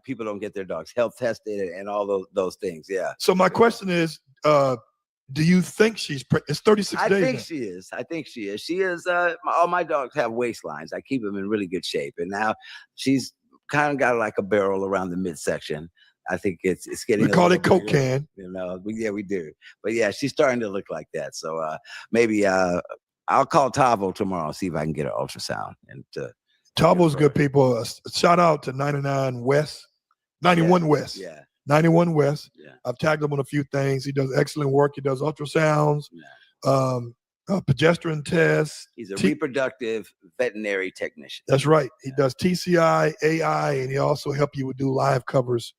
people don't get their dogs health tested and all those things. Yeah. So my question is, do you think she's pregnant? It's 36 days. I think she is. She is. All my dogs have waistlines. I keep them in really good shape. And now she's kind of got like a barrel around the midsection. I think it's getting. We call it Coke bigger, can. You know, we do. But yeah, she's starting to look like that. So maybe I'll call Tavo tomorrow and see if I can get an ultrasound. And Tavo's good people. Shout out to 99 West, 91 West. Yeah. 91 West. Yeah. I've tagged him on a few things. He does excellent work. He does ultrasounds, progesterone tests. He's a reproductive veterinary technician. That's right. He does TCI, AI, and he also help you do live covers.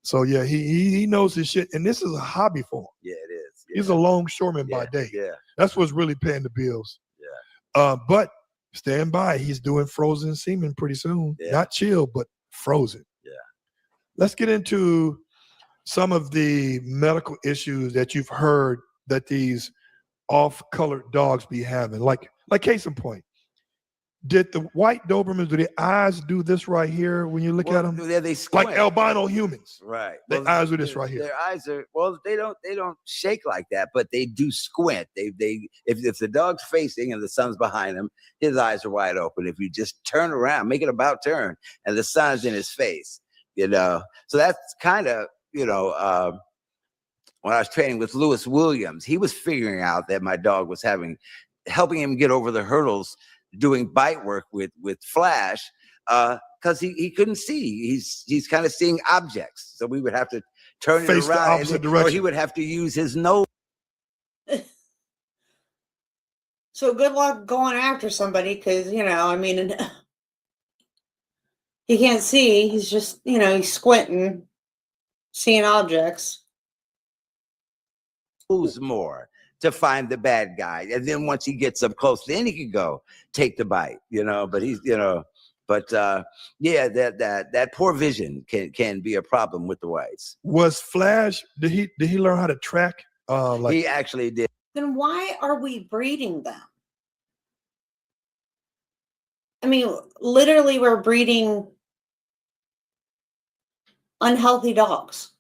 So yeah, he knows his shit, and this is a hobby for him. Yeah, it is. Yeah. He's a longshoreman by day. Yeah, that's what's really paying the bills. Yeah. But stand by. He's doing frozen semen pretty soon. Yeah. Not chill, but frozen. Yeah. Let's get into some of the medical issues that you've heard that these off-colored dogs be having. Like case in point. Did the white Dobermans, do their eyes do this right here when you look at them? Yeah, they squint. Like albino humans. Right. Their eyes do this right here. Their eyes are, well, they don't shake like that, but they do squint. If the dog's facing and the sun's behind him, his eyes are wide open. If you just turn around, make it about turn, and the sun's in his face, you know. So that's kind of, you know, when I was training with Lewis Williams, he was figuring out that my dog was helping him get over the hurdles doing bite work with Flash, because he couldn't see. He's kind of seeing objects. So we would have to turn Face it around, the opposite direction. or he would have to use his nose. So good luck going after somebody, because, you know, I mean, he can't see. He's just, you know, he's squinting, seeing objects. More to find the bad guy, and then once he gets up close, then he can go take the bite, you know. But he's, you know, but yeah, that poor vision can be a problem with the whites. Was Flash? Did he learn how to track? Like He actually did. Then why are we breeding them? I mean, literally, we're breeding unhealthy dogs.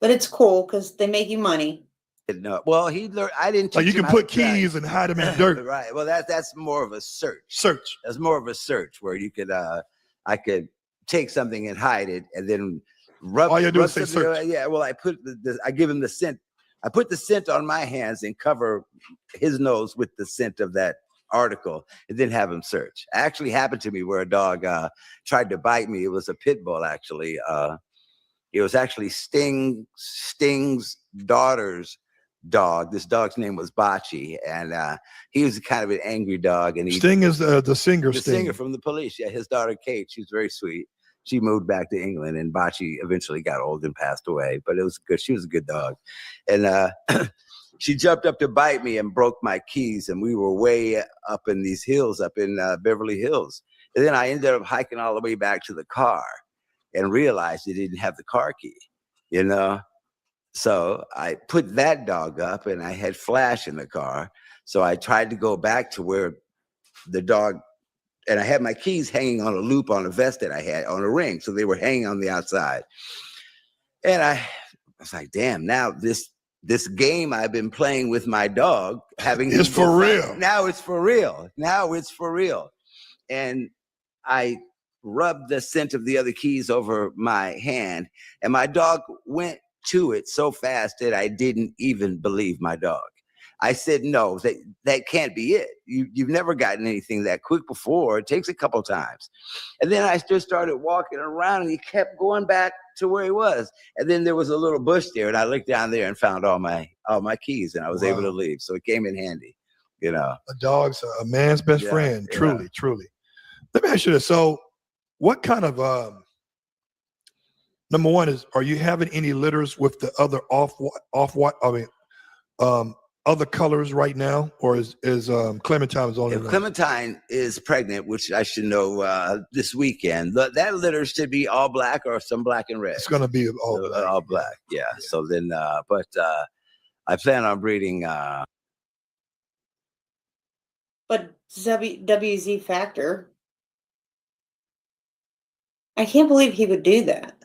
But it's cool because they make you money. No, well, he learned. I didn't. Like you teach him can how put to track. keys and hide them in dirt. Right. Well, that's more of a search. Search. That's more of a search where you could I could take something and hide it, and then rub. All you do rub is say something- search. Yeah. Well, I give him the scent. I put the scent on my hands and cover his nose with the scent of that article, and then have him search. It actually happened to me where a dog tried to bite me. It was a pit bull, actually. It was actually Sting's daughter's dog. This dog's name was Bocce, and he was kind of an angry dog. And Sting is the singer. the Sting. singer from the Police. Yeah, his daughter Kate. She was very sweet. She moved back to England, and Bocce eventually got old and passed away. But it was good. She was a good dog, and she jumped up to bite me and broke my keys. And we were way up in these hills, up in Beverly Hills. And then I ended up hiking all the way back to the car, and realized he didn't have the car key, you know? So I put that dog up, and I had Flash in the car. So I tried to go back to where the dog, and I had my keys hanging on a loop on a vest that I had on a ring. So they were hanging on the outside. And I was like, damn, now this game I've been playing with my dog, It's for real. Now it's for real. Now it's for real. And I rubbed the scent of the other keys over my hand, and my dog went to it so fast that I didn't even believe my dog. I said, no, that can't be it. You've never gotten anything that quick before. It takes a couple times. And then I just started walking around, and he kept going back to where he was. And then there was a little bush there, and I looked down there and found all my keys, and I was able to leave. So it came in handy, you know. A dog's a man's best friend. Truly, truly. Let me ask you this. So what kind of number one is, are you having any litters with the other other colors right now, or is Clementine is only? If Clementine is pregnant, which I should know this weekend, that litter should be all black or some black and red. It's going to be all black. Yeah. So then, but I plan on breeding. But WZ Factor, I can't believe he would do that.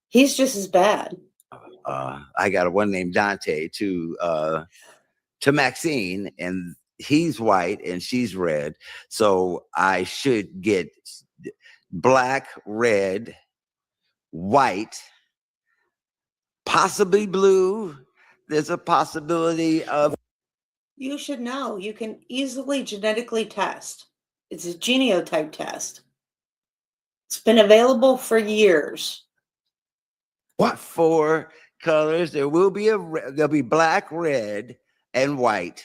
He's just as bad. I got one named Dante to Maxine, and he's white and she's red. So I should get black, red, white, possibly blue. There's a possibility of. You should know. You can easily genetically test. It's a genotype test. It's been available for years. What? 4 colors. There will be there'll be black, red, and white.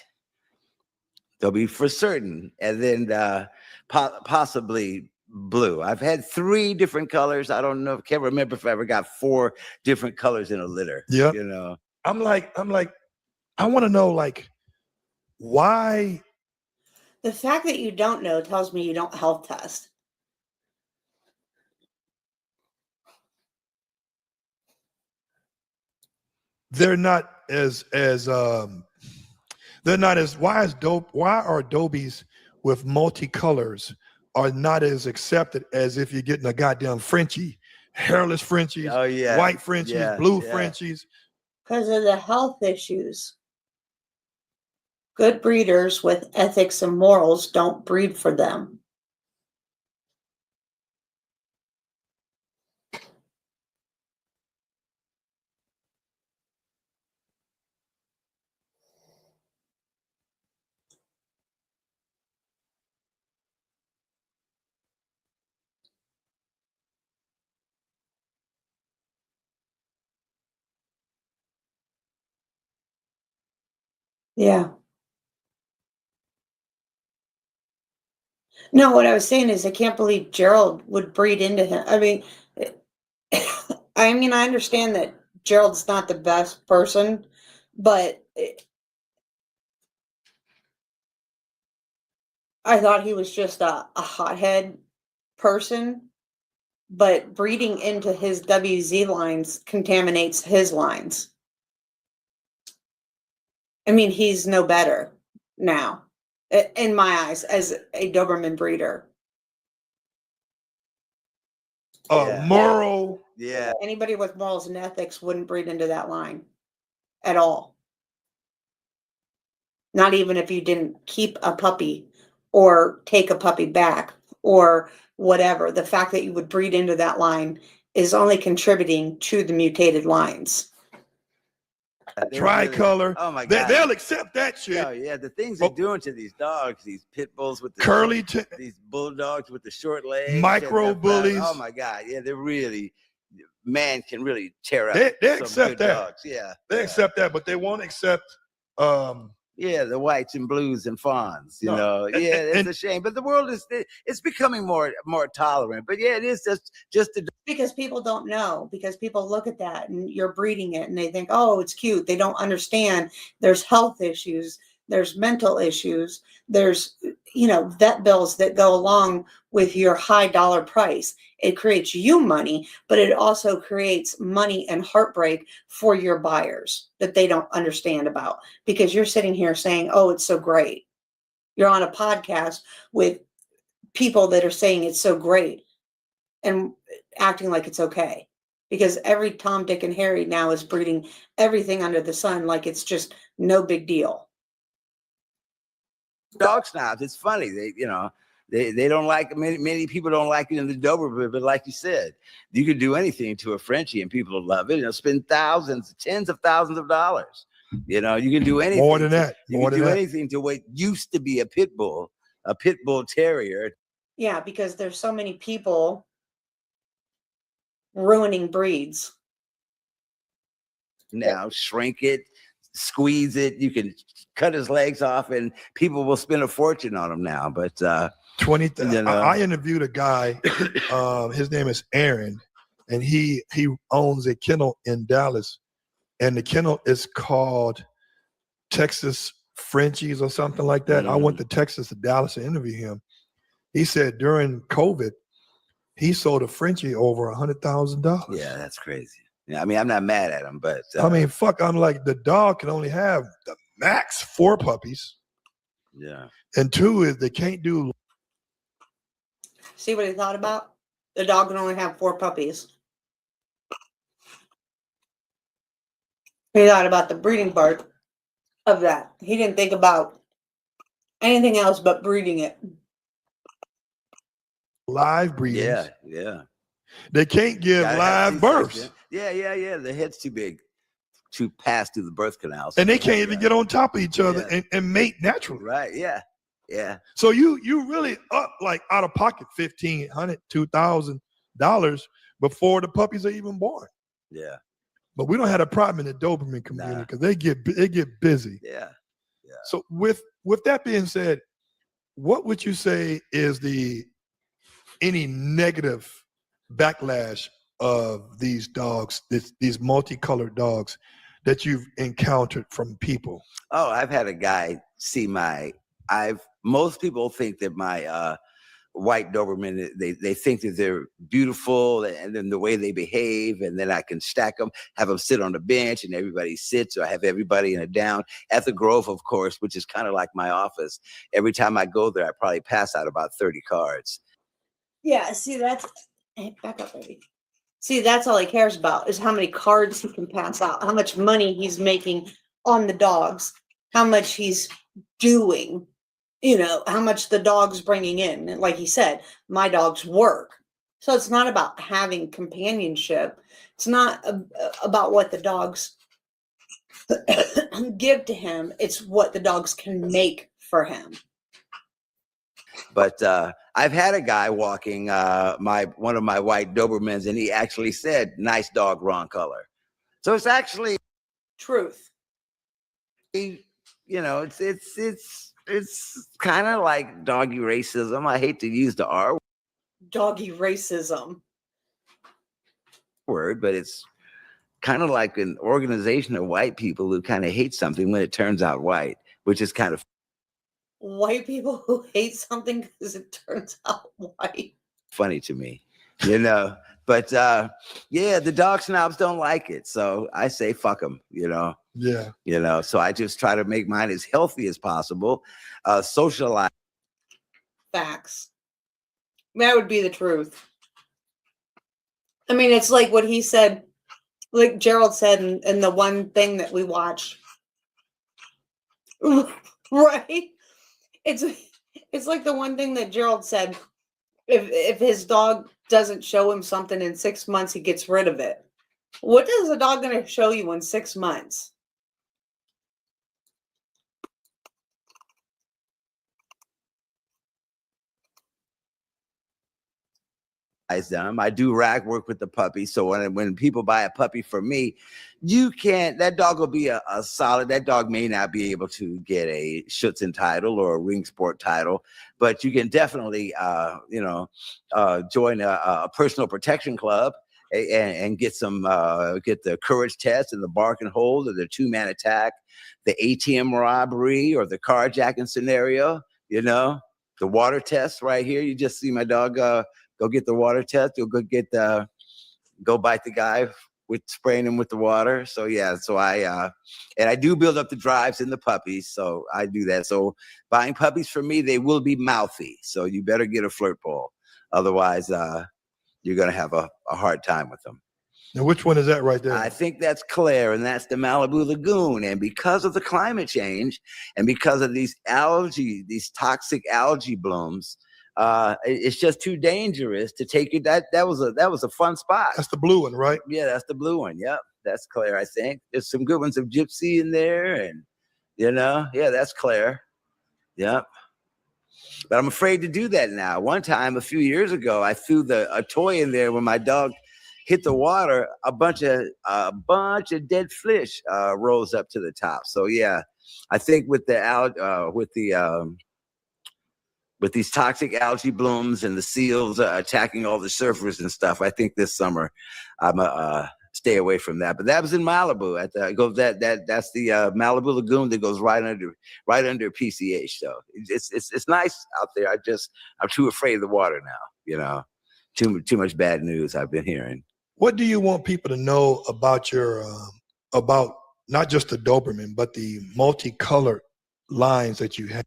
They'll be for certain, and then possibly blue. I've had 3 different colors. I don't know. Can't remember if I ever got 4 different colors in a litter. Yeah. You know. I'm like, I want to know, like, why. The fact that you don't know tells me you don't health test. They're not as they're not as why are Dobies with multicolors are not as accepted as if you're getting a goddamn Frenchie, hairless Frenchies, Oh yeah, white Frenchies, yeah, blue yeah. Frenchies. Because of the health issues. Good breeders with ethics and morals don't breed for them. Yeah. No, what I was saying is I can't believe Gerald would breed into him. I mean, I understand that Gerald's not the best person, but I thought he was just a hothead person. But breeding into his WZ lines contaminates his lines. I mean, he's no better now, in my eyes, as a Doberman breeder. Yeah. Moral. Yeah. Anybody with morals and ethics wouldn't breed into that line at all. Not even if you didn't keep a puppy or take a puppy back or whatever. The fact that you would breed into that line is only contributing to the mutated lines. Tricolor. Oh my God. They'll accept that shit. Oh yeah, the things they're doing to these dogs, these pit bulls with the Curly, these bulldogs with the short legs, micro bullies. Oh my God, yeah, they're really, man can really tear up. They accept that. Dogs. Yeah, they accept that, but they won't accept. Yeah, the whites and blues and fawns. You know, yeah, it's a shame, but the world it's becoming more tolerant. But yeah, it is just because people don't know, because people look at that and you're breeding it and they think, oh, it's cute. They don't understand there's health issues, there's mental issues, there's, vet bills that go along with your high dollar price. It creates you money, but it also creates money and heartbreak for your buyers that they don't understand about, because you're sitting here saying, oh, it's so great. You're on a podcast with people that are saying it's so great and acting like it's okay, because every Tom, Dick, and Harry now is breeding everything under the sun like it's just no big deal. Dog snobs. It's funny. They don't like, many people don't like it in the Doberman, but like you said, you can do anything to a Frenchie and people will love it. Spend thousands, tens of thousands of dollars. You can do anything. More than that. You can do anything to what used to be a pit bull terrier. Yeah, because there's so many people ruining breeds. Now shrink it, squeeze it. You can cut his legs off, and people will spend a fortune on him now. But I interviewed a guy. His name is Aaron, and he owns a kennel in Dallas, and the kennel is called Texas Frenchies or something like that. I went to Texas to Dallas to interview him. He said during COVID, he sold a Frenchie over $100,000. Yeah, that's crazy. Yeah, I mean, I'm not mad at him, but fuck. I'm like, the dog can only have the max 4 puppies. Yeah. And 2 is they can't do. See what he thought about? The dog can only have 4 puppies. He thought about the breeding part of that. He didn't think about anything else but breeding it. Live breedings. Yeah. They can't give Gotta have live C-section. births. Yeah. The head's too big to pass through the birth canal. And they can't even get on top of each other and mate naturally. Right. Yeah. So you really up like out of pocket $1,500, $2,000 before the puppies are even born. Yeah. But we don't have a problem in the Doberman community because they get busy. Yeah. So with that being said, what would you say is any negative backlash of these dogs, these multicolored dogs that you've encountered from people? Oh, I've had a guy see most people think that my white Doberman, they think that they're beautiful and then the way they behave, and then I can stack them, have them sit on the bench and everybody sits, or I have everybody in a down. At the Grove, of course, which is kind of like my office, every time I go there, I probably pass out about 30 cards. Yeah, see, back up, baby. See, that's all he cares about is how many cards he can pass out, how much money he's making on the dogs, how much he's doing, how much the dog's bringing in. And like he said, my dogs work. So it's not about having companionship. It's not about what the dogs give to him. It's what the dogs can make for him. But I've had a guy walking one of my white Dobermans, and he actually said, "Nice dog, wrong color." So it's actually truth. It's kind of like doggy racism. I hate to use the R Doggy racism word, but it's kind of like an organization of white people who kind of hate something when it turns out white, which is kind of white people who hate something because it turns out white. Funny to me, But the dog snobs don't like it, so I say fuck them. Yeah. So I just try to make mine as healthy as possible. Socialize. Facts. That would be the truth. I mean, it's like what he said, like Gerald said in the one thing that we watched. Right? It's like the one thing that Gerald said. If his dog doesn't show him something in 6 months, he gets rid of it. What is a dog going to show you in 6 months? Them. I do rag work with the puppy. So when people buy a puppy for me, that dog will be a solid. That dog may not be able to get a Schutzen title or a ring sport title, but you can definitely, join a personal protection club and get the courage test and the bark and hold or the 2-man attack, the ATM robbery or the carjacking scenario, the water test right here. You just see my dog, go get the water test. You'll go bite the guy with spraying him with the water. So I do build up the drives in the puppies. So I do that. So buying puppies for me, they will be mouthy. So you better get a flirt ball. Otherwise, you're going to have a hard time with them. Now, which one is that right there? I think that's Claire, and that's the Malibu Lagoon. And because of the climate change and because of these toxic algae blooms, it's just too dangerous to take it. That was a fun spot. That's the blue one, right? Yeah, that's the blue one. Yep, that's Claire. I think there's some good ones of Gypsy in there, and that's Claire. Yep. But I'm afraid to do that now. One time, a few years ago, I threw a toy in there when my dog hit the water. A bunch of dead fish rose up to the top. So yeah, I think with these toxic algae blooms and the seals attacking all the surfers and stuff, I think this summer I'm stay away from that. But that was in Malibu. That's the Malibu Lagoon that goes right under PCH. So it's nice out there. I'm too afraid of the water now. Too much bad news I've been hearing. What do you want people to know about about not just the Doberman, but the multicolored lines that you have?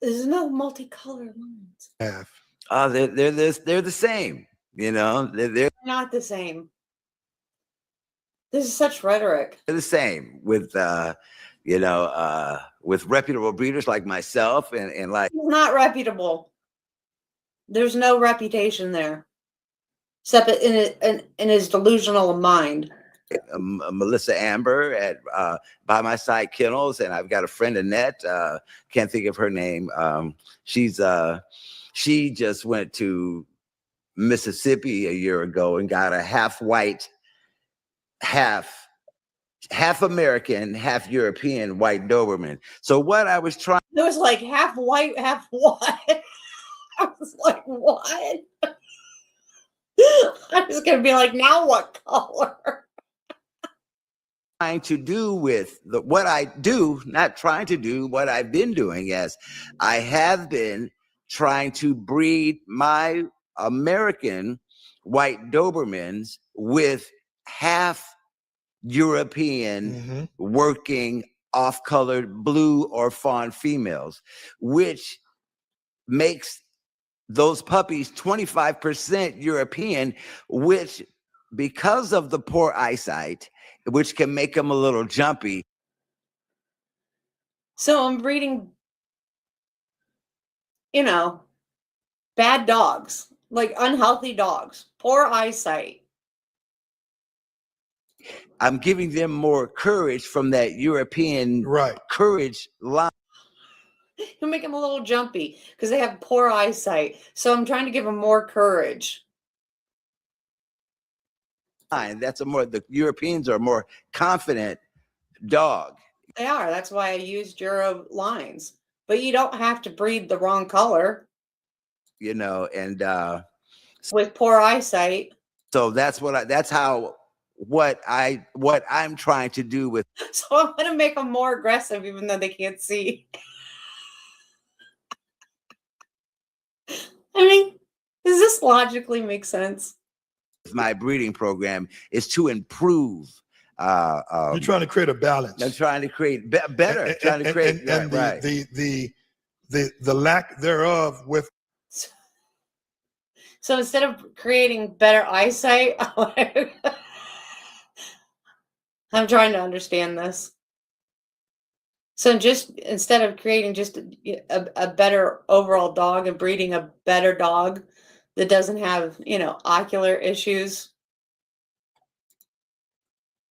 There's no multicolored lines. They're the same. They're not the same. This is such rhetoric. They're the same with reputable breeders like myself and like. It's not reputable. There's no reputation there. Separate in his delusional mind. Melissa Amber at By My Side Kennels, and I've got a friend, Annette, can't think of her name. She just went to Mississippi a year ago and got a half white, half American, half European white Doberman. So what I was trying, It was like half white, half what? I was like, what? I was gonna be like, now what color? trying to do with what I do, not trying to do what I've been doing, as I have been trying to breed my American white Dobermans with half European working off-colored blue or fawn females, which makes those puppies 25% European, which, because of the poor eyesight, which can make them a little jumpy. So I'm breeding, bad dogs, like unhealthy dogs, poor eyesight. I'm giving them more courage from that European courage line. You make them a little jumpy because they have poor eyesight. So I'm trying to give them more courage. That's the Europeans are a more confident dog. They are. That's why I used Euro lines. But you don't have to breed the wrong color. And with poor eyesight. So that's what I'm trying to do with. So I'm going to make them more aggressive even though they can't see. I mean, does this logically make sense? My breeding program is to improve. You're trying to create a balance. I'm trying to create better. The lack thereof with. So instead of creating better eyesight, I'm trying to understand this. So just instead of creating just a better overall dog and breeding a better dog that doesn't have, ocular issues,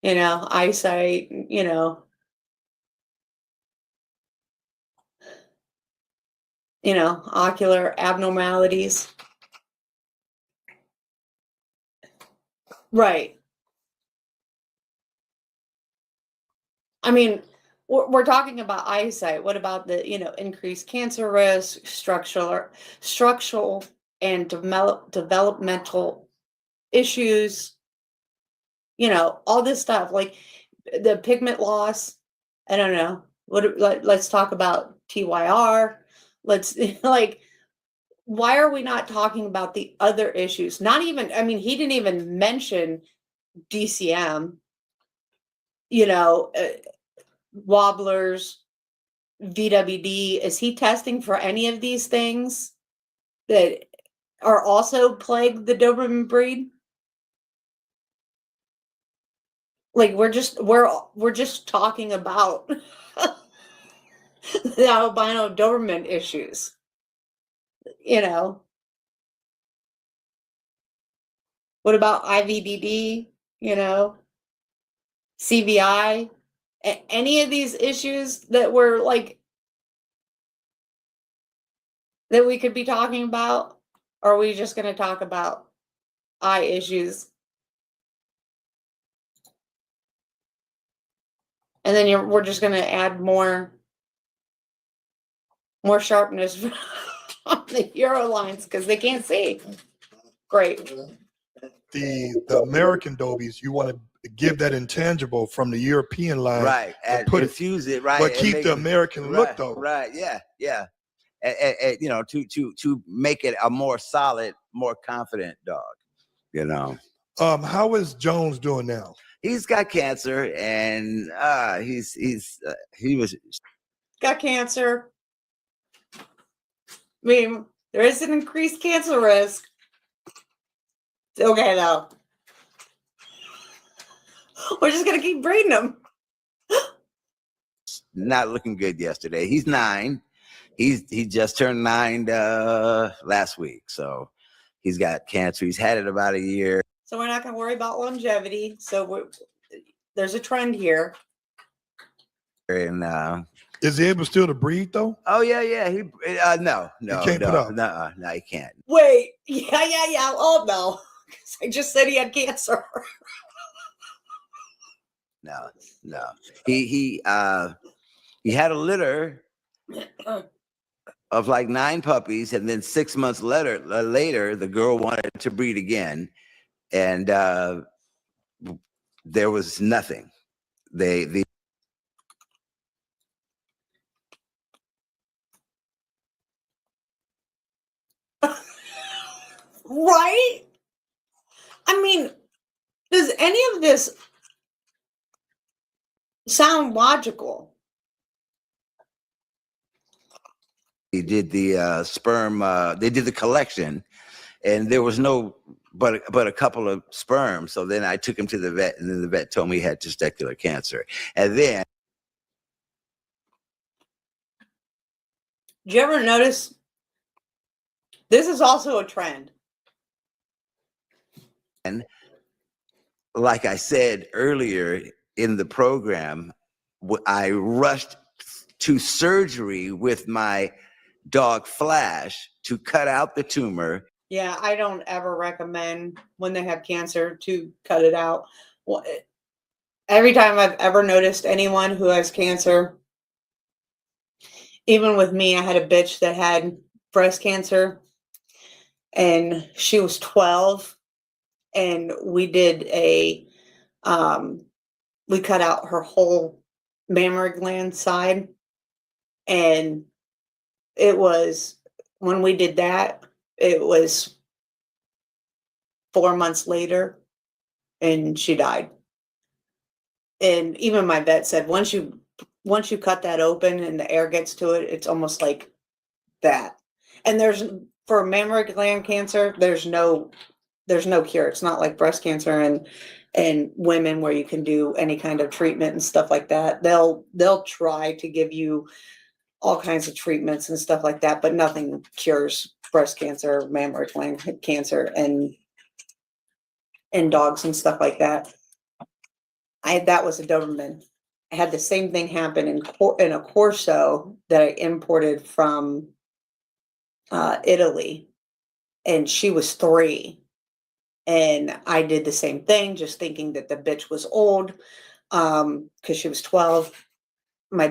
eyesight, ocular abnormalities. Right. I mean, we're talking about eyesight. What about the, increased cancer risk, structural and developmental issues, all this stuff, like the pigment loss. I don't know. Let's talk about TYR. Let's why are we not talking about the other issues? Not even, he didn't even mention DCM, wobblers, VWD. Is he testing for any of these things that are also plague the Doberman breed? Like we're just talking about the albino Doberman issues. What about IVDD, CVI, any of these issues that we're that we could be talking about? Or are we just going to talk about eye issues? And then we're just going to add more sharpness on the Euro lines because they can't see. Great. The American Dobies, you want to give that intangible from the European line, right? And infuse it, right? But keep the American look though, right? Yeah. To make it a more solid, more confident dog. How is Jones doing now? He's got cancer, and he was got cancer. I mean, there is an increased cancer risk. Okay, though. We're just gonna keep breeding them. Not looking good yesterday. He's 9. He just turned 9 last week, so He's got cancer. He's had it about a year. So we're not going to worry about longevity. So there's a trend here. And Is he able still to breathe though? oh yeah. He no, He can't put up. no, he can't. Wait, yeah. Oh no, I just said he had cancer. No. He had a litter of like 9 puppies, and then 6 months later, the girl wanted to breed again, and there was nothing. They Right? I mean, does any of this sound logical? They did the sperm. They did the collection, and there was no but a couple of sperm. So then I took him to the vet, and then the vet told me he had testicular cancer. And then, Did you ever notice? This is also a trend. and like I said earlier in the program, I rushed to surgery with my dog Flash to cut out the tumor. Yeah, I don't ever recommend when they have cancer to cut it out. Well, every time I've ever noticed anyone who has cancer, even with me, I had a bitch that had breast cancer, and she was 12, and we did we cut out her whole mammary gland side, and it was, when we did that, it was 4 months later, and she died. And even my vet said, once you cut that open and the air gets to it, it's almost like that. And for mammary gland cancer, there's no cure. It's not like breast cancer and women where you can do any kind of treatment and stuff like that. They'll try to give you all kinds of treatments and stuff like that, but nothing cures breast cancer, mammary gland cancer, and dogs and stuff like that. That was a Doberman. I had the same thing happen in a Corso that I imported from Italy, and she was 3. And I did the same thing, just thinking that the bitch was old, because she was 12. My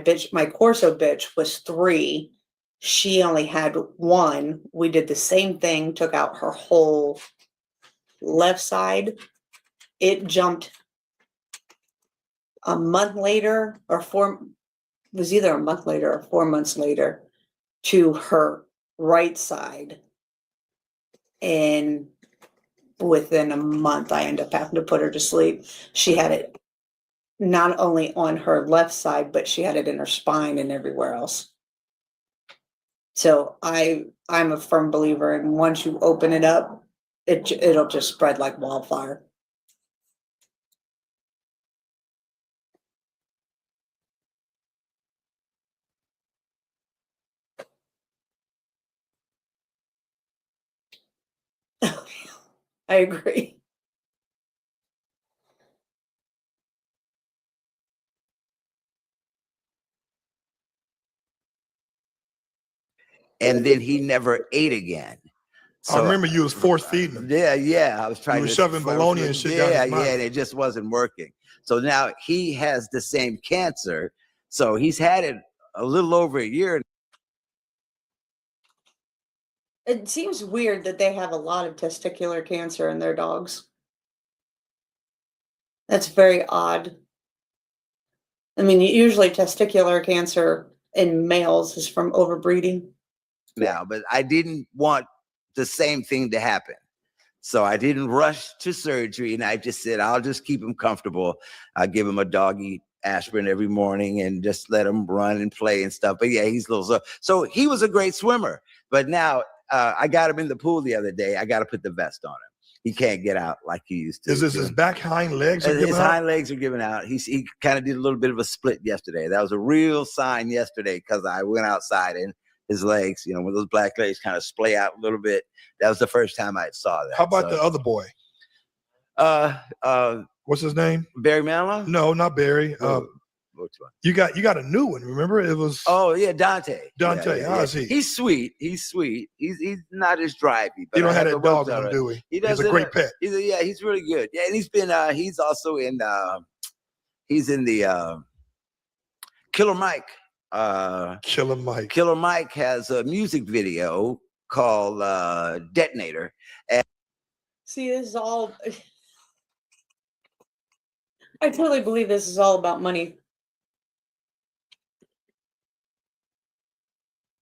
Corso bitch was 3. She only had 1. We did the same thing, took out her whole left side. It jumped a month later, or was either a month later or 4 months later, to her right side. And within a month, I ended up having to put her to sleep. She had it not only on her left side, but she had it in her spine and everywhere else. So I'm a firm believer in, once you open it up, it'll just spread like wildfire. I agree. And then he never ate again. I remember you was force feeding him. Yeah. I was trying You to were shoving bologna and shit down his mouth. and it just wasn't working. So now he has the same cancer. So he's had it a little over a year. It seems weird that they have a lot of testicular cancer in their dogs. That's very odd. I mean, usually testicular cancer in males is from overbreeding. Now, but I didn't want the same thing to happen. So I didn't rush to surgery, and I just said, I'll just keep him comfortable. I'll give him a doggy aspirin every morning and just let him run and play and stuff. But yeah, he's a little, so he was a great swimmer. But now I got him in the pool the other day. I got to put the vest on him. He can't get out like he used to. Is this his back hind legs? His hind legs are giving out. He kind of did a little bit of a split yesterday. That was a real sign yesterday, because I went outside and his legs, you know, when those black legs kind of splay out a little bit. That was the first time I saw that. How about the other boy? What's his name? Barry Manilow? No, not Barry. Which one? You got a new one. Remember, it was. Oh yeah, Dante. Dante, Yeah, how is he? He's sweet. He's not as drivey. But You don't I have the that dog works on him, do we? He He's a great pet. He's really good. Yeah, and he's been. He's also in. He's in the Killer Mike. Killer Mike. Killer Mike has a music video called Detonator. And See, this is all. I totally believe this is all about money.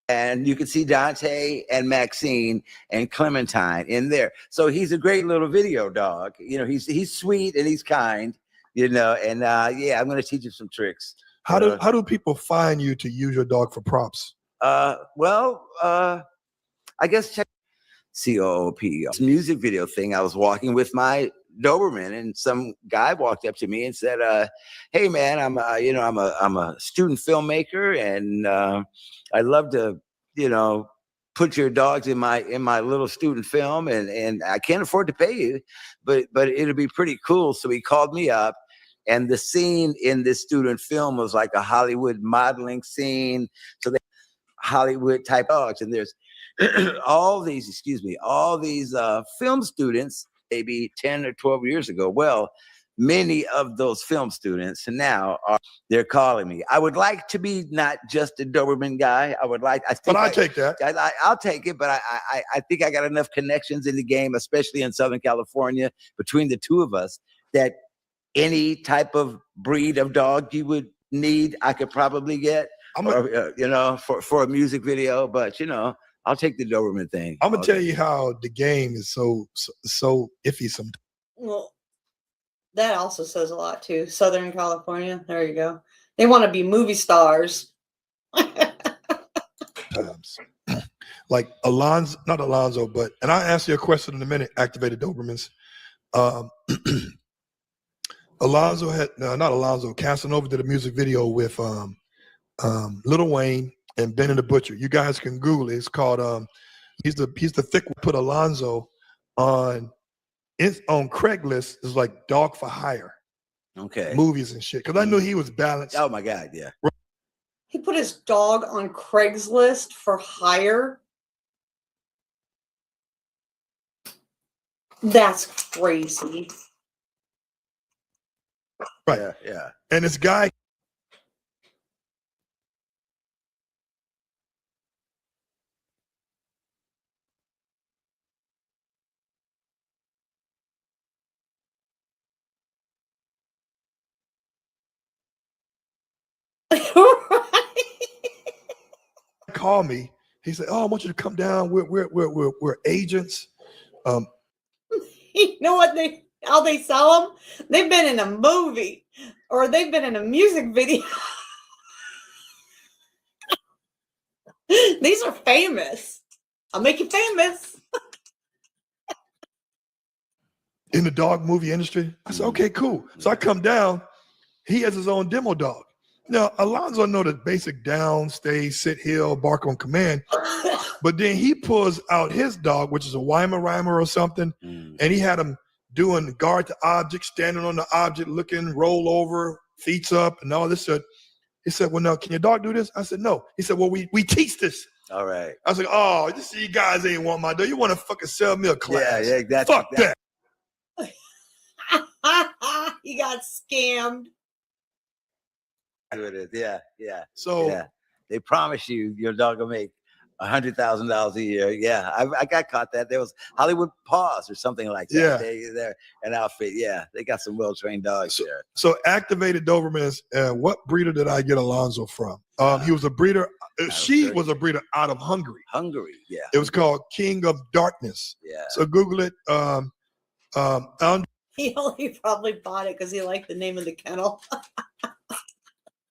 And you can see Dante and Maxine and Clementine in there. So he's a great little video dog. You know, he's sweet and he's kind. You know, and yeah, I'm going to teach him some tricks. How do people find you to use your dog for props? Well, I guess check COOP music video thing. I was walking with my Doberman, and some guy walked up to me and said, "Hey, man, I'm a student filmmaker, and I'd love to, put your dogs in my little student film, and I can't afford to pay you, but it'll be pretty cool." So he called me up, and the scene in this student film was like a Hollywood modeling scene. So they Hollywood type dogs, and there's all these film students, maybe 10 or 12 years ago. Well, many of those film students now they're calling me. I would like to be not just a Doberman guy. I'll take that. I'll take it, but I think I got enough connections in the game, especially in Southern California, between the two of us, that any type of breed of dog you would need, I could probably get. For a music video, but I'll take the Doberman thing. I'm gonna tell you how the game is so iffy sometimes. Well, that also says a lot too. Southern California, there you go. They want to be movie stars. Times. Like Alonzo, not Alonzo, but, and I'll answer your question in a minute, activated Dobermans. Casanova did a music video with Lil Wayne and Ben and the Butcher. You guys can Google it. It's called he's the thick one. Put Alonzo on Craigslist. It's like dog for hire. Okay. Movies and shit. Because I knew he was balanced. Oh my God, yeah. He put his dog on Craigslist for hire. That's crazy. Right. Yeah. And this guy. Call me. He said, "Oh, I want you to come down. We're agents." You know what how they sell them? They've been in a movie or they've been in a music video. These are famous. I'll make you famous. In the dog movie industry. I said, "Okay, cool." So I come down. He has his own demo dog. Now, Alonzo know the basic down, stay, sit, heel, bark on command. But then he pulls out his dog, which is a Weimaraner or something, and he had him doing guard to object, standing on the object, looking, roll over, feet up, and all this shit. He said, "Well, now, can your dog do this?" I said, "No." He said, "Well, we teach this." All right. I was like, "Oh, you guys ain't want my dog. You want to fucking sell me a class." Yeah, exactly. Fuck that. You got scammed. Yeah. So yeah. They promise you your dog will make $100,000 a year. Yeah, I got caught that. There was Hollywood Paws or something like that. Yeah. They're an outfit. Yeah, they got some well-trained dogs there. So activated Dobermans. What breeder did I get Alonzo from? He was a breeder. She was a breeder out of Hungary. Hungary, yeah. It was called King of Darkness. Yeah. So Google it. He only probably bought it because he liked the name of the kennel.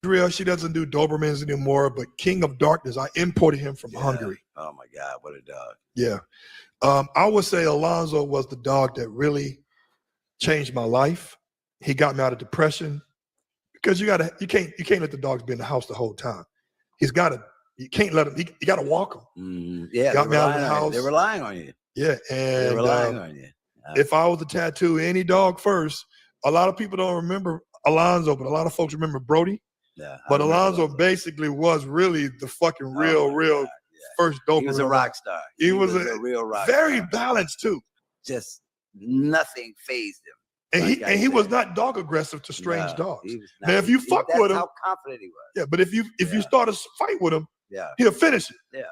Andrea, she doesn't do Dobermans anymore, but King of Darkness, I imported him from Hungary. Oh my God, what a dog. Yeah. I would say Alonzo was the dog that really changed my life. He got me out of depression because you can't let the dogs be in the house the whole time. He's got to You can't let them. You got to walk them. Yeah, Got me out of the on you. house. They're relying on you. Yeah, They're and relying on you. if I was to tattoo any dog first, a lot of people don't remember Alonzo, but a lot of folks remember Brody. Yeah, But Alonzo basically was really the fucking real first Doberman. He was a rock star. He was a real rock very star. balanced too. Just nothing phased him. And he was not dog aggressive to strange dogs. Now, if you fuck with him, how confident he was. Yeah, but if you start a fight with him, he'll finish it. Yeah.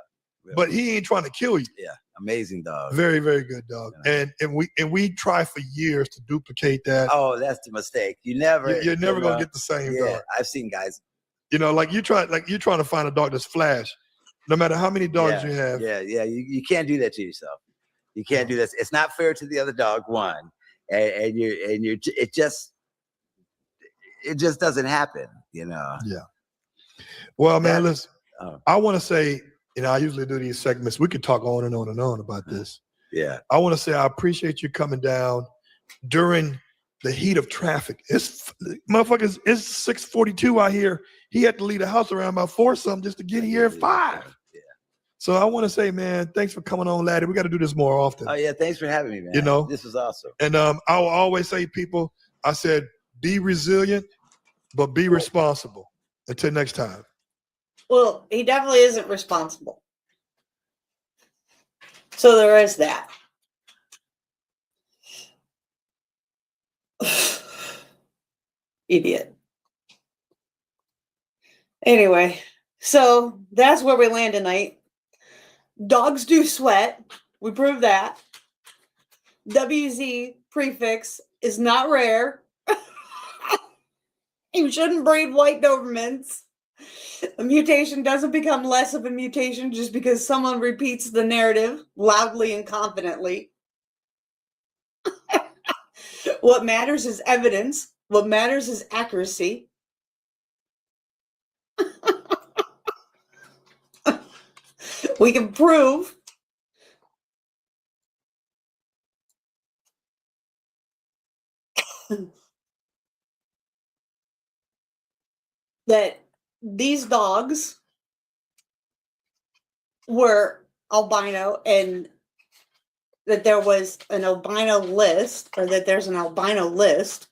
But he ain't trying to kill you. Yeah, amazing dog. Very, very good dog. Yeah. And we try for years to duplicate that. Oh, that's the mistake. You're never gonna get the same dog. I've seen guys. Like you're trying to find a dog that's flash, no matter how many dogs you have. Yeah. You can't do that to yourself. You can't do this. It's not fair to the other dog. One, and it just doesn't happen. Yeah. Well, man, listen. I want to say. I usually do these segments. We could talk on and on and on about this. Yeah. I want to say I appreciate you coming down during the heat of traffic. It's 6:42 out here. He had to leave the house around about 4 something just to get here at 5. Yeah. So I want to say, man, thanks for coming on, laddie. We got to do this more often. Oh yeah, thanks for having me, man. This was awesome. And I will always say, people, I said, be resilient, but be responsible. Until next time. Well, he definitely isn't responsible. So there is that. Idiot. Anyway, so that's where we land tonight. Dogs do sweat. We proved that. WZ prefix is not rare. You shouldn't breed white Dobermans. A mutation doesn't become less of a mutation just because someone repeats the narrative loudly and confidently. What matters is evidence. What matters is accuracy. We can prove that these dogs were albino and that there was an albino list, or that there's an albino list.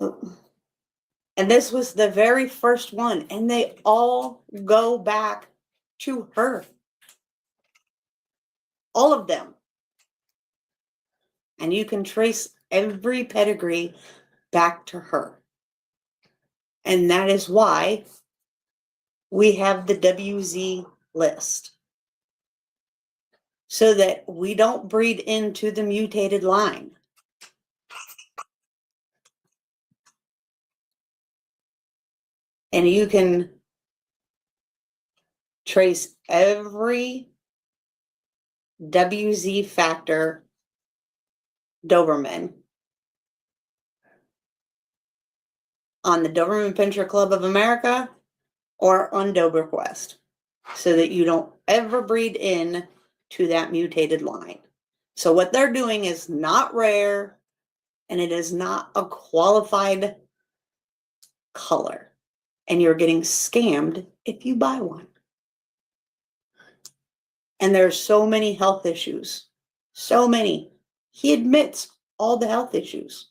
And this was the very first one, and they all go back to her. All of them. And you can trace every pedigree back to her. And that is why we have the WZ list. So that we don't breed into the mutated line. And you can trace every WZ factor Doberman on the Doberman Pinscher Club of America or on DoberQuest, so that you don't ever breed in to that mutated line. So what they're doing is not rare, and it is not a qualified color, and you're getting scammed if you buy one. And there's so many health issues, so many. He admits all the health issues,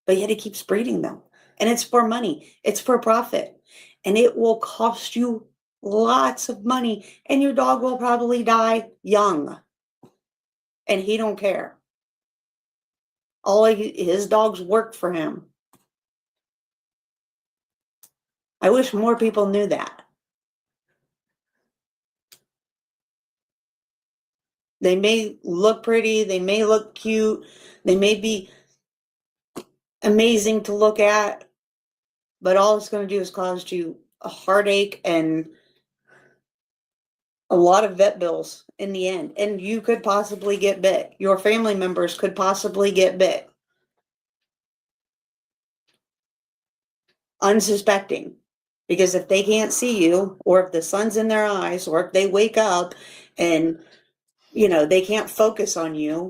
but yet he keeps breeding them. And it's for money. It's for profit. And it will cost you lots of money. And your dog will probably die young. And he don't care. His dogs work for him. I wish more people knew that. They may look pretty, they may look cute, they may be amazing to look at, but all it's going to do is cause you a heartache and a lot of vet bills in the end. And you could possibly get bit. Your family members could possibly get bit. Unsuspecting. Because if they can't see you, or if the sun's in their eyes, or if they wake up and they can't focus on you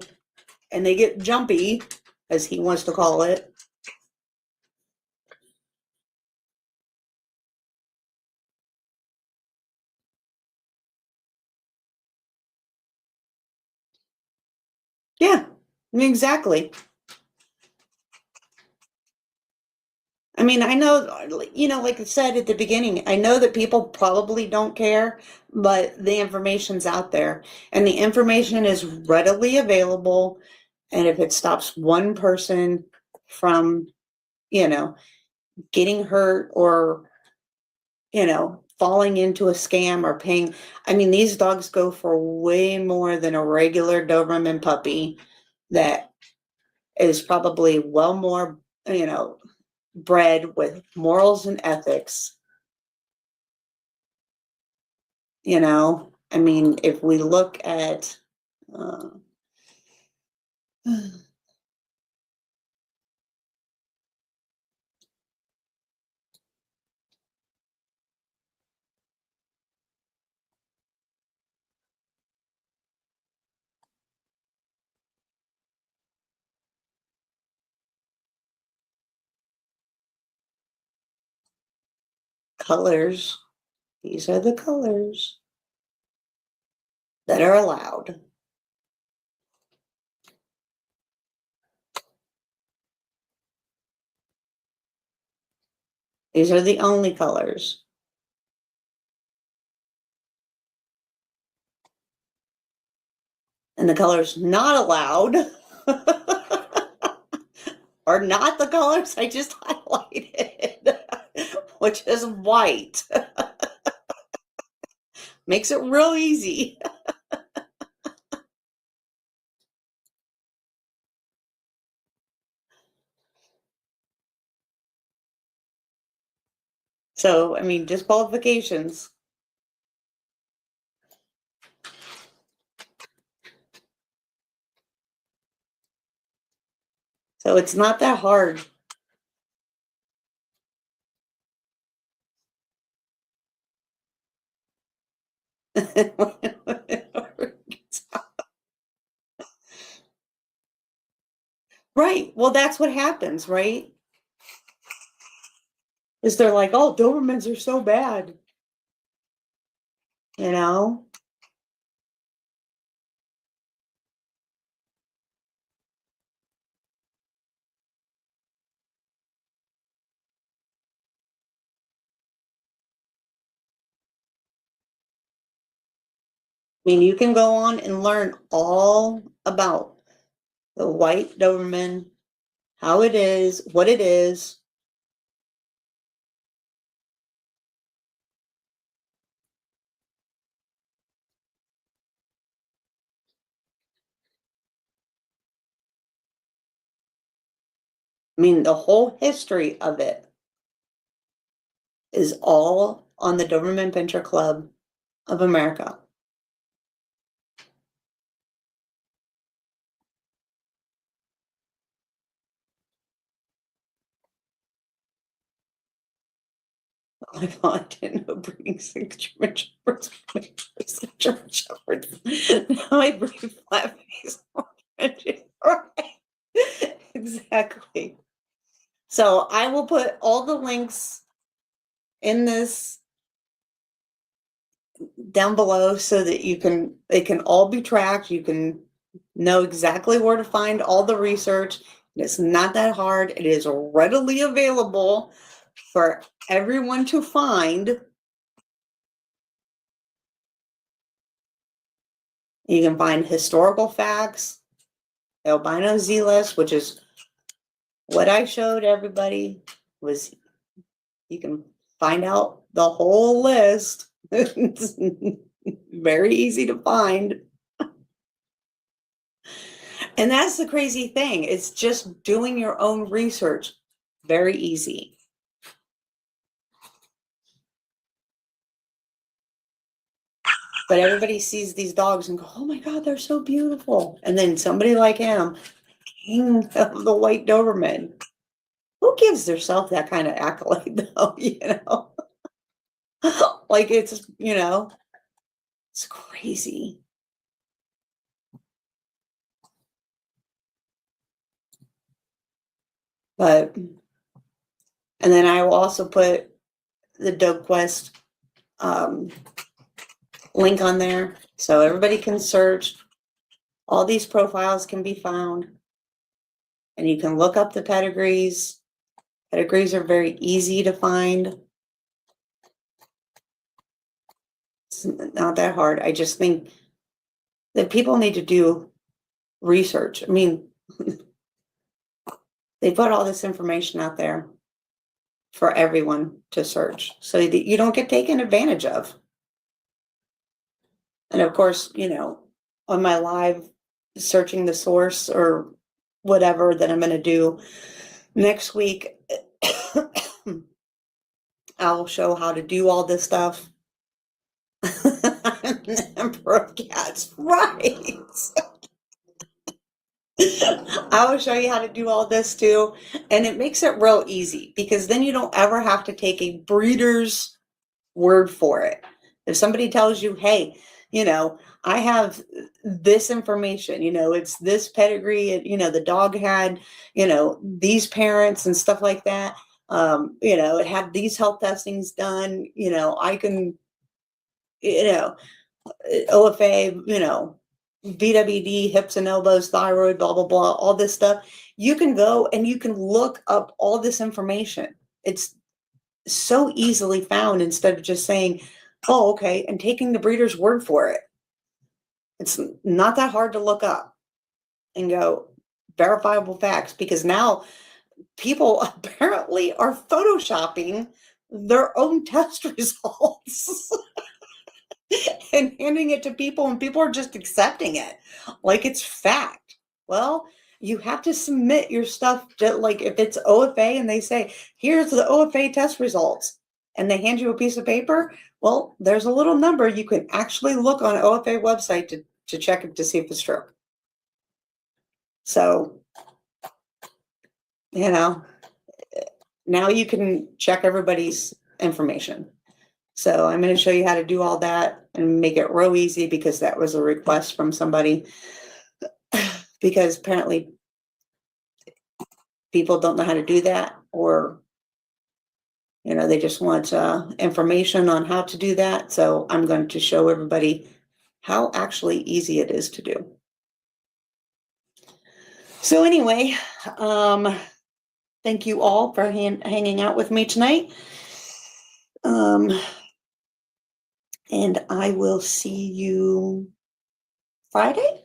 and they get jumpy as he wants to call it. Yeah, exactly. I mean, I know, you know, like I said at the beginning, I know that people probably don't care, but the information's out there and the information is readily available. And if it stops one person from, you know, getting hurt or, you know, falling into a scam or paying, I mean, these dogs go for way more than a regular Doberman puppy that is probably well more, you know, bred with morals and ethics. You know, I mean, if we look at colors, these are the colors that are allowed. These are the only colors. And the colors not allowed are not the colors I just highlighted, which is white. Makes it real easy. So, I mean, disqualifications. So it's not that hard. Right. Well, that's what happens, right? Is they're like, oh, Dobermans are so bad. You know? I mean, you can go on and learn all about the white Doberman, how it is, what it is. I mean, the whole history of it is all on the Doberman Pinscher Club of America. Oh my God, I didn't know breeding German Shepherds. German Shepherds. Now I breed flat face. Right. Exactly. So I will put all the links in this down below so that they can all be tracked. You can know exactly where to find all the research. It's not that hard. It is readily available for everyone to find. You can find historical facts, albino Z list, which is what I showed everybody. Was you can find out the whole list. It's very easy to find. And that's the crazy thing. It's just doing your own research. Very easy. But everybody sees these dogs and go, oh my God, they're so beautiful. And then somebody like him, king of the white Doberman. Who gives themselves that kind of accolade though, you know? Like it's, you know, it's crazy. But, and then I will also put the Dog Quest link on there so everybody can search. All these profiles can be found, and you can look up the pedigrees. Pedigrees are very easy to find. It's not that hard. I just think that people need to do research. I mean, they put all this information out there for everyone to search so that you don't get taken advantage of. And of course, you know, on my live searching the source or whatever that I'm going to do next week, I'll show how to do all this stuff. Number of cats, right? I will show you how to do all this too, and it makes it real easy because then you don't ever have to take a breeder's word for it. If somebody tells you, hey, you know, I have this information, you know, it's this pedigree, you know, the dog had, you know, these parents and stuff like that. You know, it had these health testings done, you know, I can, you know, OFA, you know, BWD, hips and elbows, thyroid, blah, blah, blah, all this stuff. You can go and you can look up all this information. It's so easily found instead of just saying, oh, okay, and taking the breeder's word for it. It's not that hard to look up and go verifiable facts, because now people apparently are photoshopping their own test results and handing it to people, and people are just accepting it like it's fact. Well, you have to submit your stuff to, like, if it's OFA and they say, here's the OFA test results, and they hand you a piece of paper, well, there's a little number you can actually look on OFA website to check it to see if it's true. So, you know, now you can check everybody's information. So I'm going to show you how to do all that and make it real easy, because that was a request from somebody, because apparently people don't know how to do that, or, you know, they just want information on how to do that. So I'm going to show everybody how actually easy it is to do. So anyway, thank you all for hanging out with me tonight. And I will see you Friday.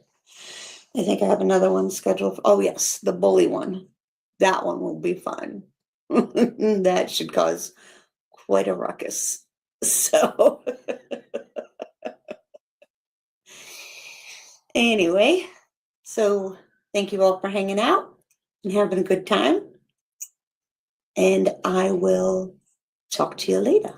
I think I have another one scheduled. Oh yes, the bully one. That one will be fun. That should cause quite a ruckus. So anyway, so thank you all for hanging out and having a good time. And I will talk to you later.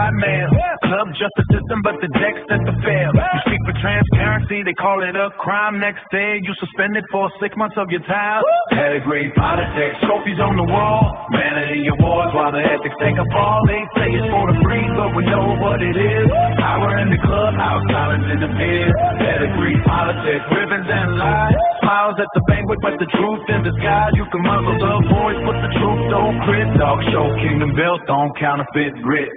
Man, club justice system, but the deck set to fail. You speak for transparency, they call it a crime. Next day, you suspended for 6 months of your time. Pedigree, politics, trophies on the wall. Vanity awards while the ethics take a fall. They say it's for the free, but we know what it is. Power in the clubhouse, silence in the pit. Pedigree, politics, ribbons and lies. Smiles at the banquet, but the truth in disguise. You can muzzle the voice, but the truth don't crit. Dog show, kingdom built on counterfeit grit.